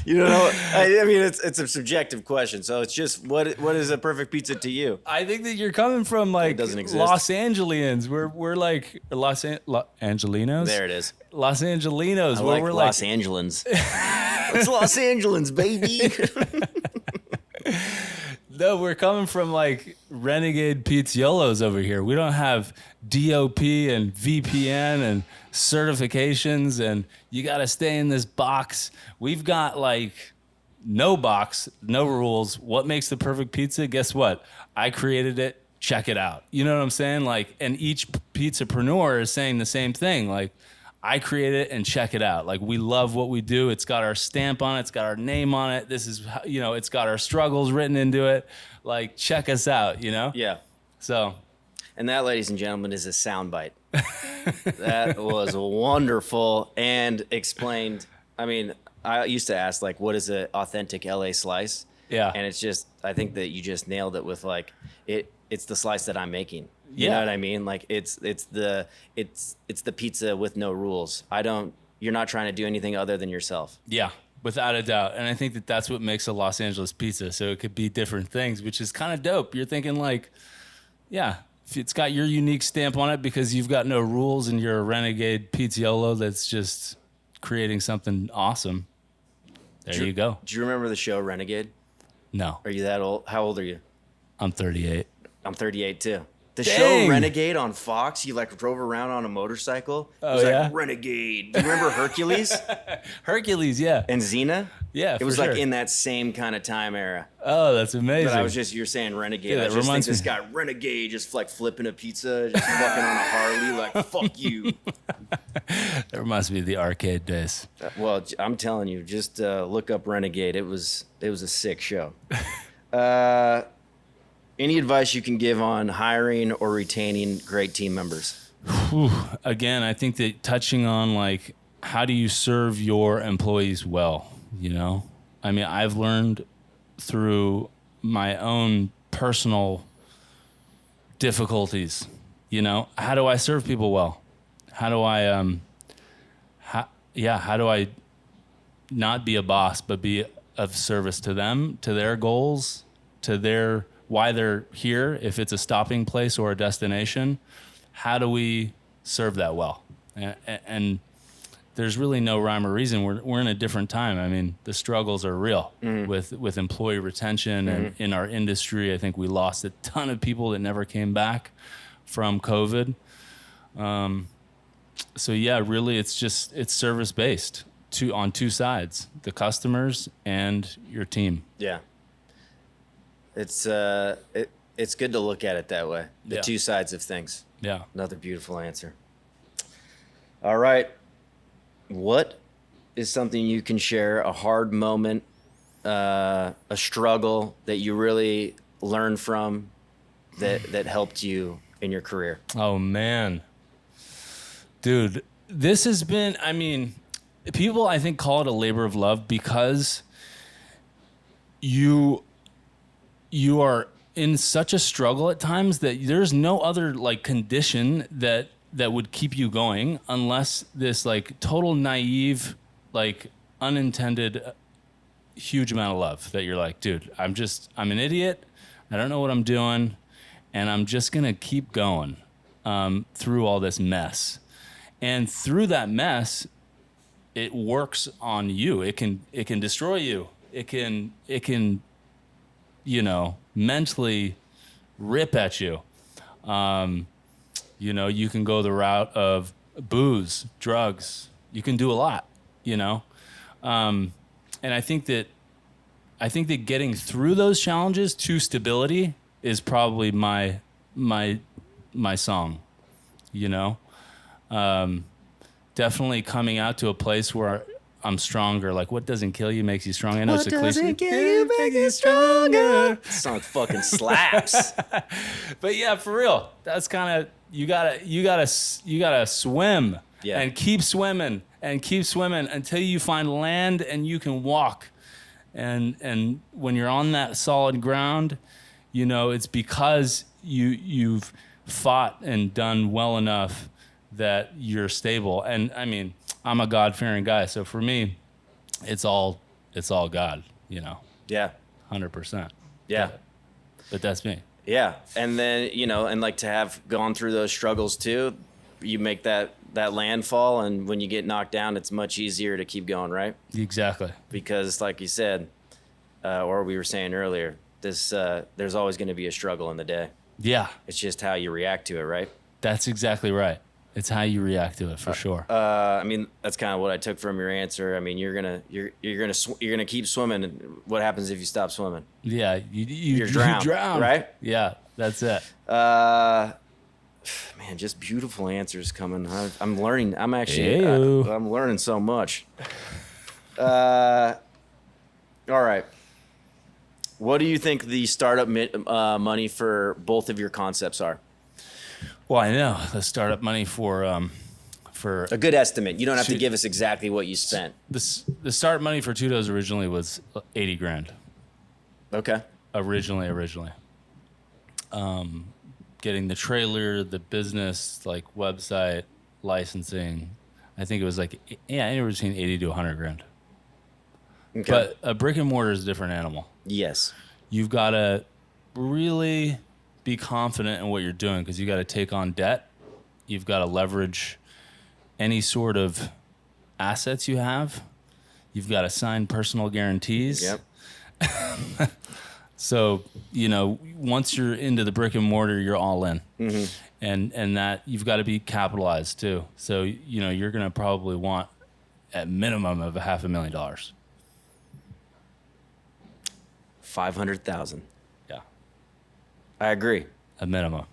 You don't know. It's a subjective question, so it's just what is a perfect pizza to you? I think that you're coming from like Los Angelians. We're like Angelinos. There it is. Los Angelinos. We're Los Angelans. It's Los Angelans, baby. No, we're coming from like renegade pizzolos over here. We don't have DOP and VPN and certifications, and you got to stay in this box. We've got like no box, no rules. What makes the perfect pizza? Guess what? I created it. Check it out. You know what I'm saying? Like, and each pizzapreneur is saying the same thing. Like, I created it and check it out. Like, we love what we do. It's got our stamp on it. It's got our name on it. This is, it's got our struggles written into it. Like, check us out, Yeah. So. And that, ladies and gentlemen, is a soundbite. That was wonderful and explained. I used to ask, like, what is an authentic LA slice? Yeah. And it's just, I think that you just nailed it with, like, it's the slice that I'm making. You know what I mean? Like, it's the pizza with no rules. You're not trying to do anything other than yourself. Yeah, without a doubt. And I think that that's what makes a Los Angeles pizza. So it could be different things, which is kind of dope. You're thinking like, yeah, if it's got your unique stamp on it because you've got no rules and you're a renegade pizzaiolo that's just creating something awesome. There you go. Do you remember the show Renegade? No. Are you that old? How old are you? I'm 38. I'm 38 too. The Dang. show Renegade on Fox, he like drove around on a motorcycle. It was like Renegade. Do you remember Hercules? Hercules, yeah. And Xena? Yeah, It was like in that same kind of time era. Oh, that's amazing. But you're saying Renegade. Yeah, I just think this me. guy Renegade just like flipping a pizza, just fucking on a Harley, like, fuck you. That reminds me of the arcade days. Well, I'm telling you, just look up Renegade. It was a sick show. Any advice you can give on hiring or retaining great team members? Again, I think that touching on like how do you serve your employees well, I mean, I've learned through my own personal difficulties, how do I serve people well? How do I, how do I not be a boss, but be of service to them, to their goals, to why they're here, if it's a stopping place or a destination? How do we serve that well? And there's really no rhyme or reason. We're in a different time. I mean, the struggles are real with employee retention, and in our industry, I think we lost a ton of people that never came back from COVID. So yeah, really, it's service based on two sides: the customers and your team. Yeah, it's good to look at it that way. The two sides of things. Yeah, another beautiful answer. All right. What is something you can share, a hard moment, a struggle that you really learned from that helped you in your career? Oh, man. Dude, this has been, I mean, people, I think, call it a labor of love because you are in such a struggle at times that there's no other, condition that would keep you going unless this total naive, unintended huge amount of love that you're like, dude, I'm an idiot. I don't know what I'm doing. And I'm just going to keep going through all this mess. And through that mess, it works on you. It can destroy you. It can, mentally rip at you. You can go the route of booze, drugs. You can do a lot, and I think that getting through those challenges to stability is probably my song, definitely coming out to a place where I'm stronger. Like, what doesn't kill you makes you strong. I know it's a cliche. What doesn't kill you makes you stronger. This song fucking slaps. But yeah, for real, that's kind of, you gotta swim and keep swimming until you find land and you can walk. And when you're on that solid ground, it's because you've fought and done well enough that you're stable. And I mean, I'm a God-fearing guy, so for me, it's all God, Yeah. 100%. Yeah. But that's me. Yeah. And then, and to have gone through those struggles too, you make that landfall, and when you get knocked down, it's much easier to keep going, right? Exactly. Because like you said, or we were saying earlier, there's always going to be a struggle in the day. Yeah. It's just how you react to it, right? That's exactly right. It's how you react to it, for sure. I mean, that's kind of what I took from your answer. I mean, you're gonna keep swimming. And what happens if you stop swimming? Yeah, you drown, right? Yeah, that's it. Man, just beautiful answers coming. I'm learning. I'm learning so much. All right. What do you think the startup money for both of your concepts are? Well, I know the startup money for a good estimate. You don't have to give us exactly what you spent. The startup money for Tudo's originally was $80,000. Okay. Originally. Getting the trailer, the business, website, licensing. I think it was anywhere between $80,000 to $100,000. Okay. But a brick and mortar is a different animal. Yes. You've got to really be confident in what you're doing, because you got to take on debt. You've got to leverage any sort of assets you have. You've got to sign personal guarantees. Yep. So, once you're into the brick and mortar, you're all in. Mm-hmm. And that you've got to be capitalized too. So, you're going to probably want at minimum of $500,000. 500,000. Yeah. I agree. At minimum.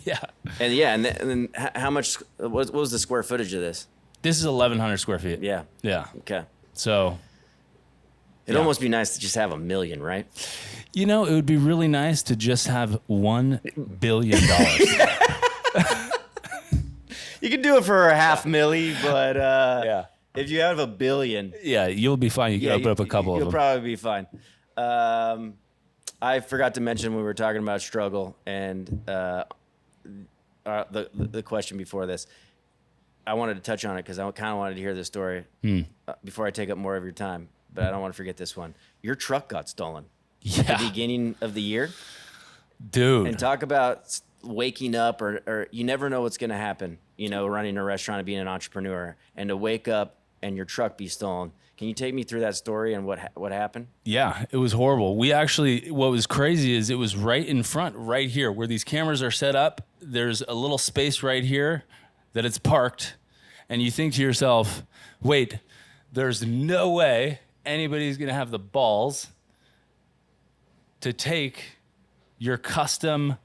Yeah. And then how much, what was the square footage of this? This is 1,100 square feet. Yeah. Yeah. Okay. So it'd almost be nice to just have $1 million, right? It would be really nice to just have $1 billion. You could do it for $500,000, but If you have a billion, Yeah, you'll be fine. You can open up a couple of them. You'll probably be fine. I forgot to mention when we were talking about struggle and the question before this. I wanted to touch on it because I kind of wanted to hear this story before I take up more of your time. But I don't want to forget this one. Your truck got stolen at the beginning of the year. Dude. And talk about waking up or you never know what's going to happen, you know, running a restaurant and being an entrepreneur. And to wake up and your truck be stolen. Can you take me through that story and what happened? Yeah, it was horrible. We actually, what was crazy is it was right in front, right here, where these cameras are set up. There's a little space right here that it's parked. And you think to yourself, wait, there's no way anybody's going to have the balls to take your custom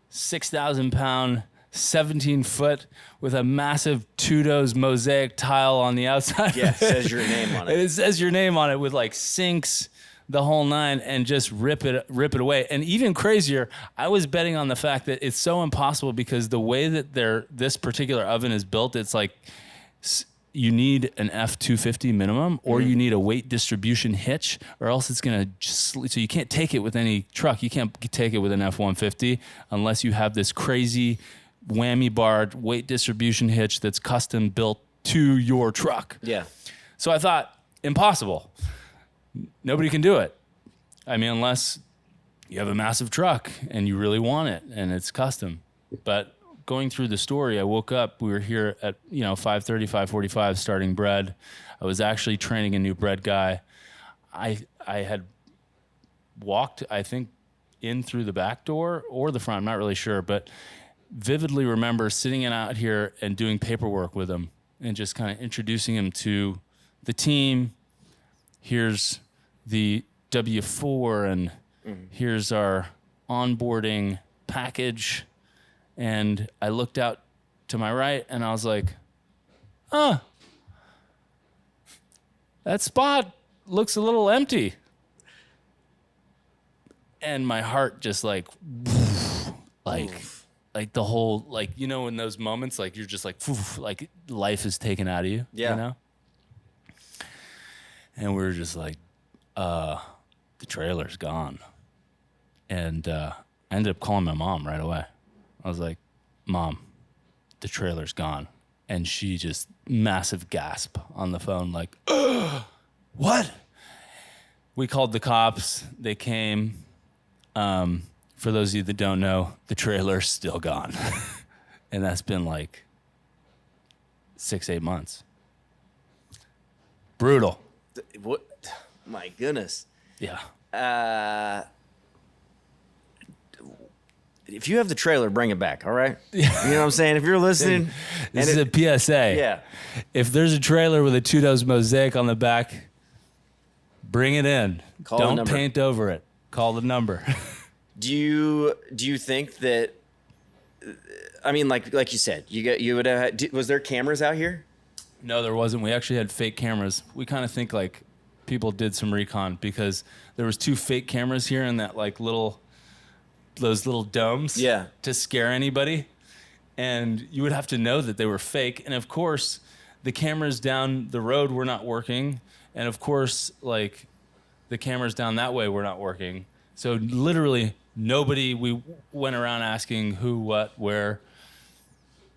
6,000 pound, 17 foot with a massive Tudo's mosaic tile on the outside. Yeah, it says your name on it. It says your name on it with like sinks, the whole nine, and just rip it away. And even crazier, I was betting on the fact that it's so impossible because the way that this particular oven is built, it's like you need an F250 minimum, or you need a weight distribution hitch, or else it's gonna so you can't take it with any truck. You can't take it with an F150 unless you have this crazy whammy barred weight distribution hitch that's custom built to your truck. Yeah. So I thought, impossible. Nobody can do it. I mean, unless you have a massive truck and you really want it and it's custom. But going through the story, I woke up, we were here at 5:30, 5:45 starting bread. I was actually training a new bread guy. I had walked, I think, in through the back door or the front, I'm not really sure, but vividly remember sitting out here and doing paperwork with him and just kind of introducing him to the team. Here's the W4 and here's our onboarding package. And I looked out to my right and I was like, that spot looks a little empty. And my heart just like the whole, like, you know, in those moments, like you're just like life is taken out of you, you know? And we were just like, the trailer's gone. And I ended up calling my mom right away. I was like, Mom, the trailer's gone. And she just massive gasp on the phone, like, what? We called the cops. They came. For those of you that don't know, the trailer's still gone. And that's been like 6-8 months. Brutal. What? My goodness. Yeah. If you have the trailer, bring it back, all right? You know what I'm saying? If you're listening. This is a PSA. Yeah. If there's a trailer with a Tudo's mosaic on the back, bring it in. Don't paint over it. Call the number. Do you think that, I mean, like you said, you would have, was there cameras out here? No, there wasn't. We actually had fake cameras. We kind of think like people did some recon because there was 2 fake cameras here in that like those little domes to scare anybody. And you would have to know that they were fake. And of course, the cameras down the road were not working. And of course, like the cameras down that way were not working. So literally nobody, we went around asking who, what, where.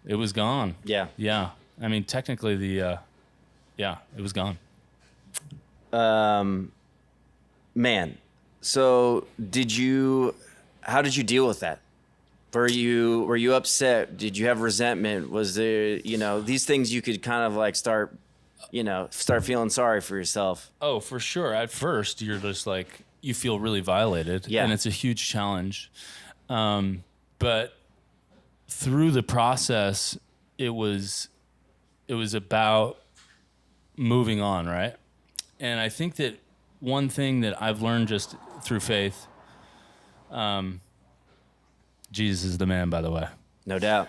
It was gone. Yeah. Yeah. I mean, technically it was gone. Man, so how did you deal with that? Were you upset? Did you have resentment? Was there, these things you could kind of like start feeling sorry for yourself? Oh, for sure. At first, you're just like, you feel really violated. Yeah. And it's a huge challenge. But through the process, it was about moving on, right? And I think that one thing that I've learned just through faith, Jesus is the man, by the way. No doubt.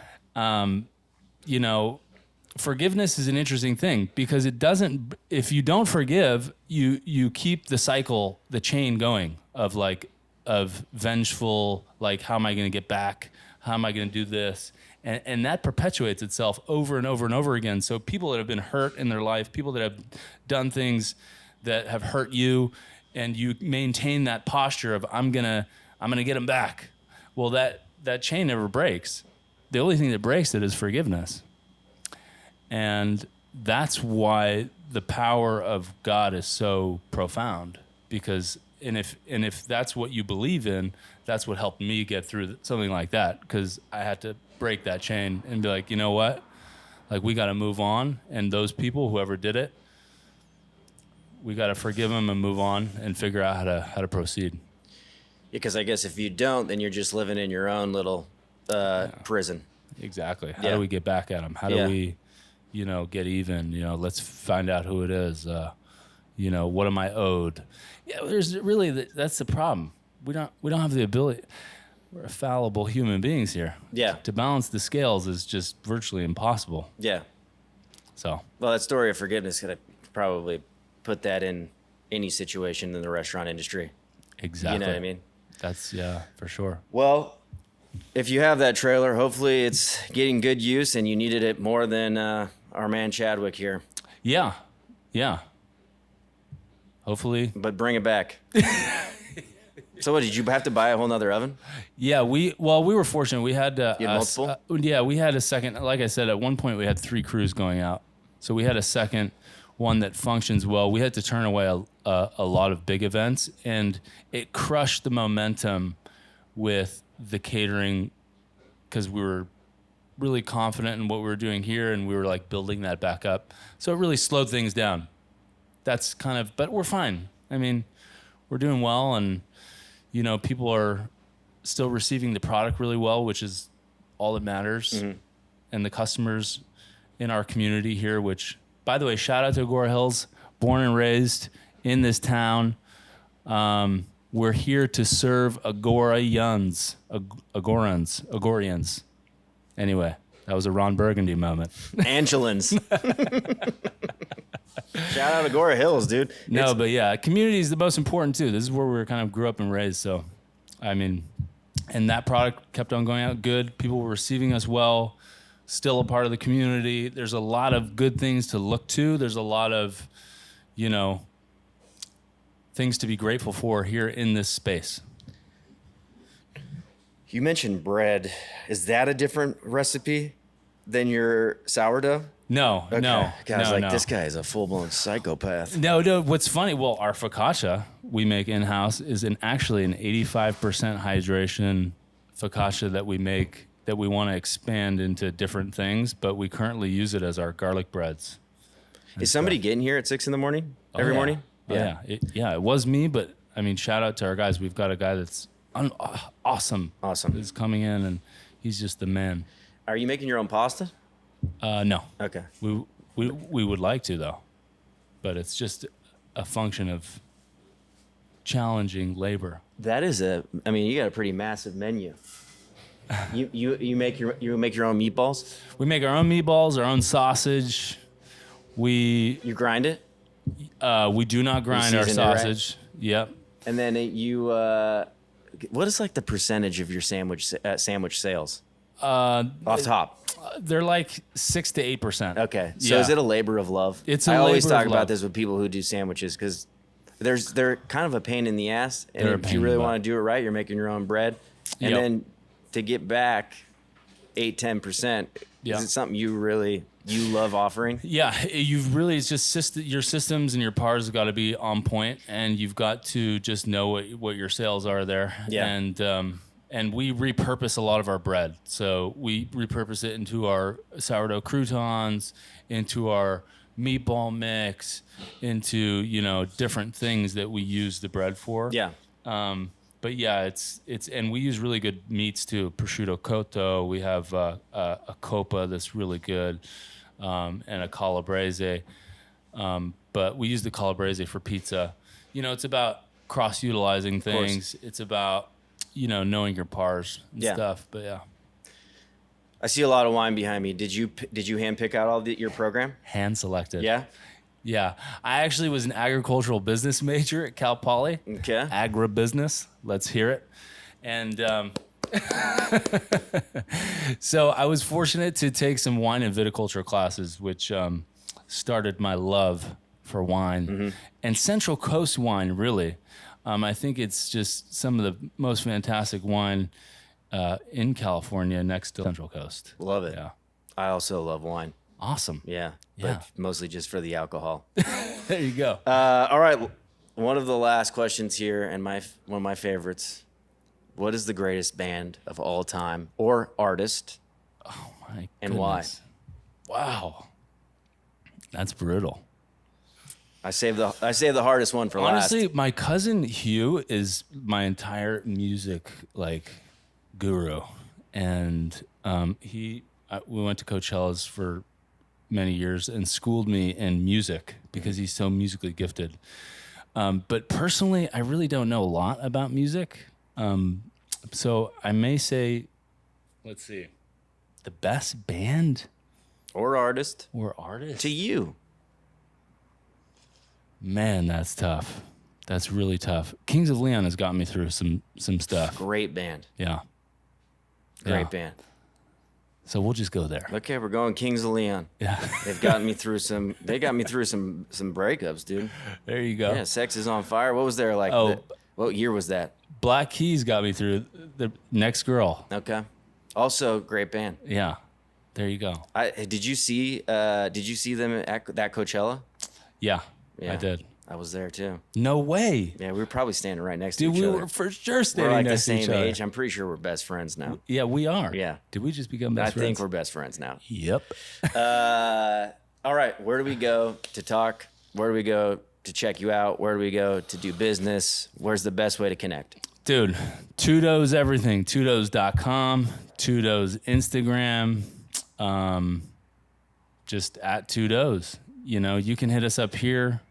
Forgiveness is an interesting thing because if you don't forgive, you keep the cycle, the chain going of vengeful, like, how am I going to get back? How am I going to do this? And that perpetuates itself over and over and over again. So people that have been hurt in their life, people that have done things that have hurt you, and you maintain that posture of I'm gonna get them back. Well, that chain never breaks. The only thing that breaks it is forgiveness. And that's why the power of God is so profound, because if that's what you believe in, that's what helped me get through something like that, because I had to break that chain and be like, you know what? Like, we got to move on, and those people, whoever did it, we got to forgive them and move on and figure out how to proceed. Because I guess if you don't, then you're just living in your own little prison. Exactly. How do we get back at them? How do we, get even? Let's find out who it is. What am I owed? Yeah, that's the problem. We don't have the ability. We're fallible human beings here. Yeah. To balance the scales is just virtually impossible. Yeah. So. Well, that story of forgiveness could probably put that in any situation in the restaurant industry. Exactly. You know what I mean? That's, for sure. Well, if you have that trailer, hopefully it's getting good use and you needed it more than our man Chadwick here. Yeah. Yeah. Hopefully. But bring it back. So what, did you have to buy a whole nother oven? Yeah, we were fortunate. We had you had multiple? We had a second. Like I said, at one point we had 3 crews going out. So we had a second one that functions well. We had to turn away a lot of big events, and it crushed the momentum with the catering, because we were really confident in what we were doing here, and we were like building that back up. So it really slowed things down. That's but we're fine. I mean, we're doing well, and people are still receiving the product really well, which is all that matters. Mm-hmm. And the customers in our community here, which, by the way, shout out to Agoura Hills, born and raised in this town. We're here to serve Agourians. Anyway, that was a Ron Burgundy moment. Angelins. Shout out to Agoura Hills, dude. No, but yeah, community is the most important too. This is where we kind of grew up and raised. So, I mean, and that product kept on going out good. People were receiving us well. Still a part of the community. There's a lot of good things to look to. There's a lot of, things to be grateful for here in this space. You mentioned bread. Is that a different recipe than your sourdough? No, okay. No. This guy is a full-blown psychopath. No. What's funny, our focaccia we make in-house is actually an 85% hydration focaccia that we make, that we want to expand into different things, but we currently use it as our garlic breads. Is somebody getting here at 6 a.m. every morning? Yeah. It was me, but I mean, shout out to our guys. We've got a guy that's awesome. He's coming in, and he's just the man. Are you making your own pasta? No. Okay. We would like to, though, but it's just a function of challenging labor. That is you got a pretty massive menu. You make your own meatballs? We make our own meatballs, our own sausage. You grind it? We do not grind our sausage. Right? Yep. And then what is like the percentage of your sandwich sales? Off top. They're like 6 to 8%. Okay. So is it a labor of love? I always talk about this with people who do sandwiches, because they're kind of a pain in the ass. And if you really want to do it right, you're making your own bread. And then to get back 8-10%, is it something you love offering? Yeah, it's just your systems and your pars have got to be on point, and you've got to just know what your sales are there. Yeah. And we repurpose a lot of our bread. So we repurpose it into our sourdough croutons, into our meatball mix, into different things that we use the bread for. Yeah. But yeah, it's and we use really good meats too. Prosciutto cotto. We have a coppa that's really good, and a calabrese. But we use the calabrese for pizza. It's about cross-utilizing things. It's about knowing your pars and stuff. But yeah. I see a lot of wine behind me. Did you hand pick out all your program? Hand selected. Yeah. Yeah, I actually was an agricultural business major at Cal Poly. Okay. Agribusiness. Let's hear it. And So I was fortunate to take some wine and viticulture classes, which started my love for wine and Central Coast wine, really. I think it's just some of the most fantastic wine in California next to Central Coast. Love it. Yeah. I also love wine. Awesome. Yeah. Yeah. But mostly just for the alcohol. There you go. All right. One of the last questions here, and one of my favorites. What is the greatest band of all time or artist? Oh my and why? Wow. That's brutal. I saved the hardest one for last. Honestly, my cousin Hugh is my entire music guru, and we went to Coachella's for many years and schooled me in music because he's so musically gifted. But personally, I really don't know a lot about music. So I may say, let's see, the best band or artist to you. Man, that's tough. That's really tough. Kings of Leon has gotten me through some stuff. Great band. Yeah. Great band. So we'll just go there. Okay, we're going Kings of Leon. Yeah. They got me through some breakups, dude. There you go. Yeah, Sex is on Fire. What was there like? What year was that? Black Keys got me through the Next Girl. Okay. Also, great band. Yeah. There you go. Did you see them at that Coachella? Yeah, I did. I was there too. No way. Yeah, we were probably standing right next to each Dude, other. we were for sure standing We're like the next to each same other. age. I'm pretty sure we're best friends now. Yeah, we are. Yeah. Did we just become best friends? I think we're best friends now. Yep. All right, where do we go to talk? Where do we go to check you out? Where do we go to do business? Where's the best way to connect? Dude, Tudo's everything. Tudos.com, Tudo's Instagram, just at Tudos. You know, you can hit us up here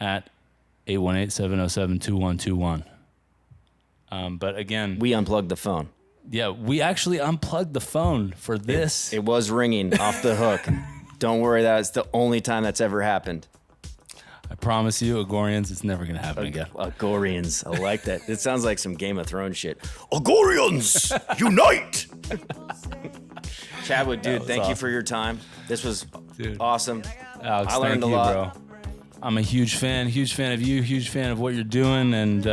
at 818-707-2121. But again, We unplugged the phone. yeah, we actually unplugged the phone for this. It was ringing off the hook. Don't worry, that's the only time that's ever happened. I promise you, Agourians, it's never going to happen again. Agourians, I like that. It sounds like some Game of Thrones shit. Agourians, unite! Chadwick, dude, thank you for your time. This was awesome. Alex, I learned thank a you, lot. bro. I'm a huge fan of you, huge fan of what you're doing, and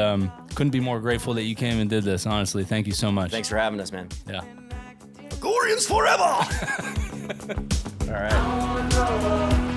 couldn't be more grateful that you came and did this, honestly. Thank you so much. Thanks for having us, man. Yeah. Agourians forever! All right.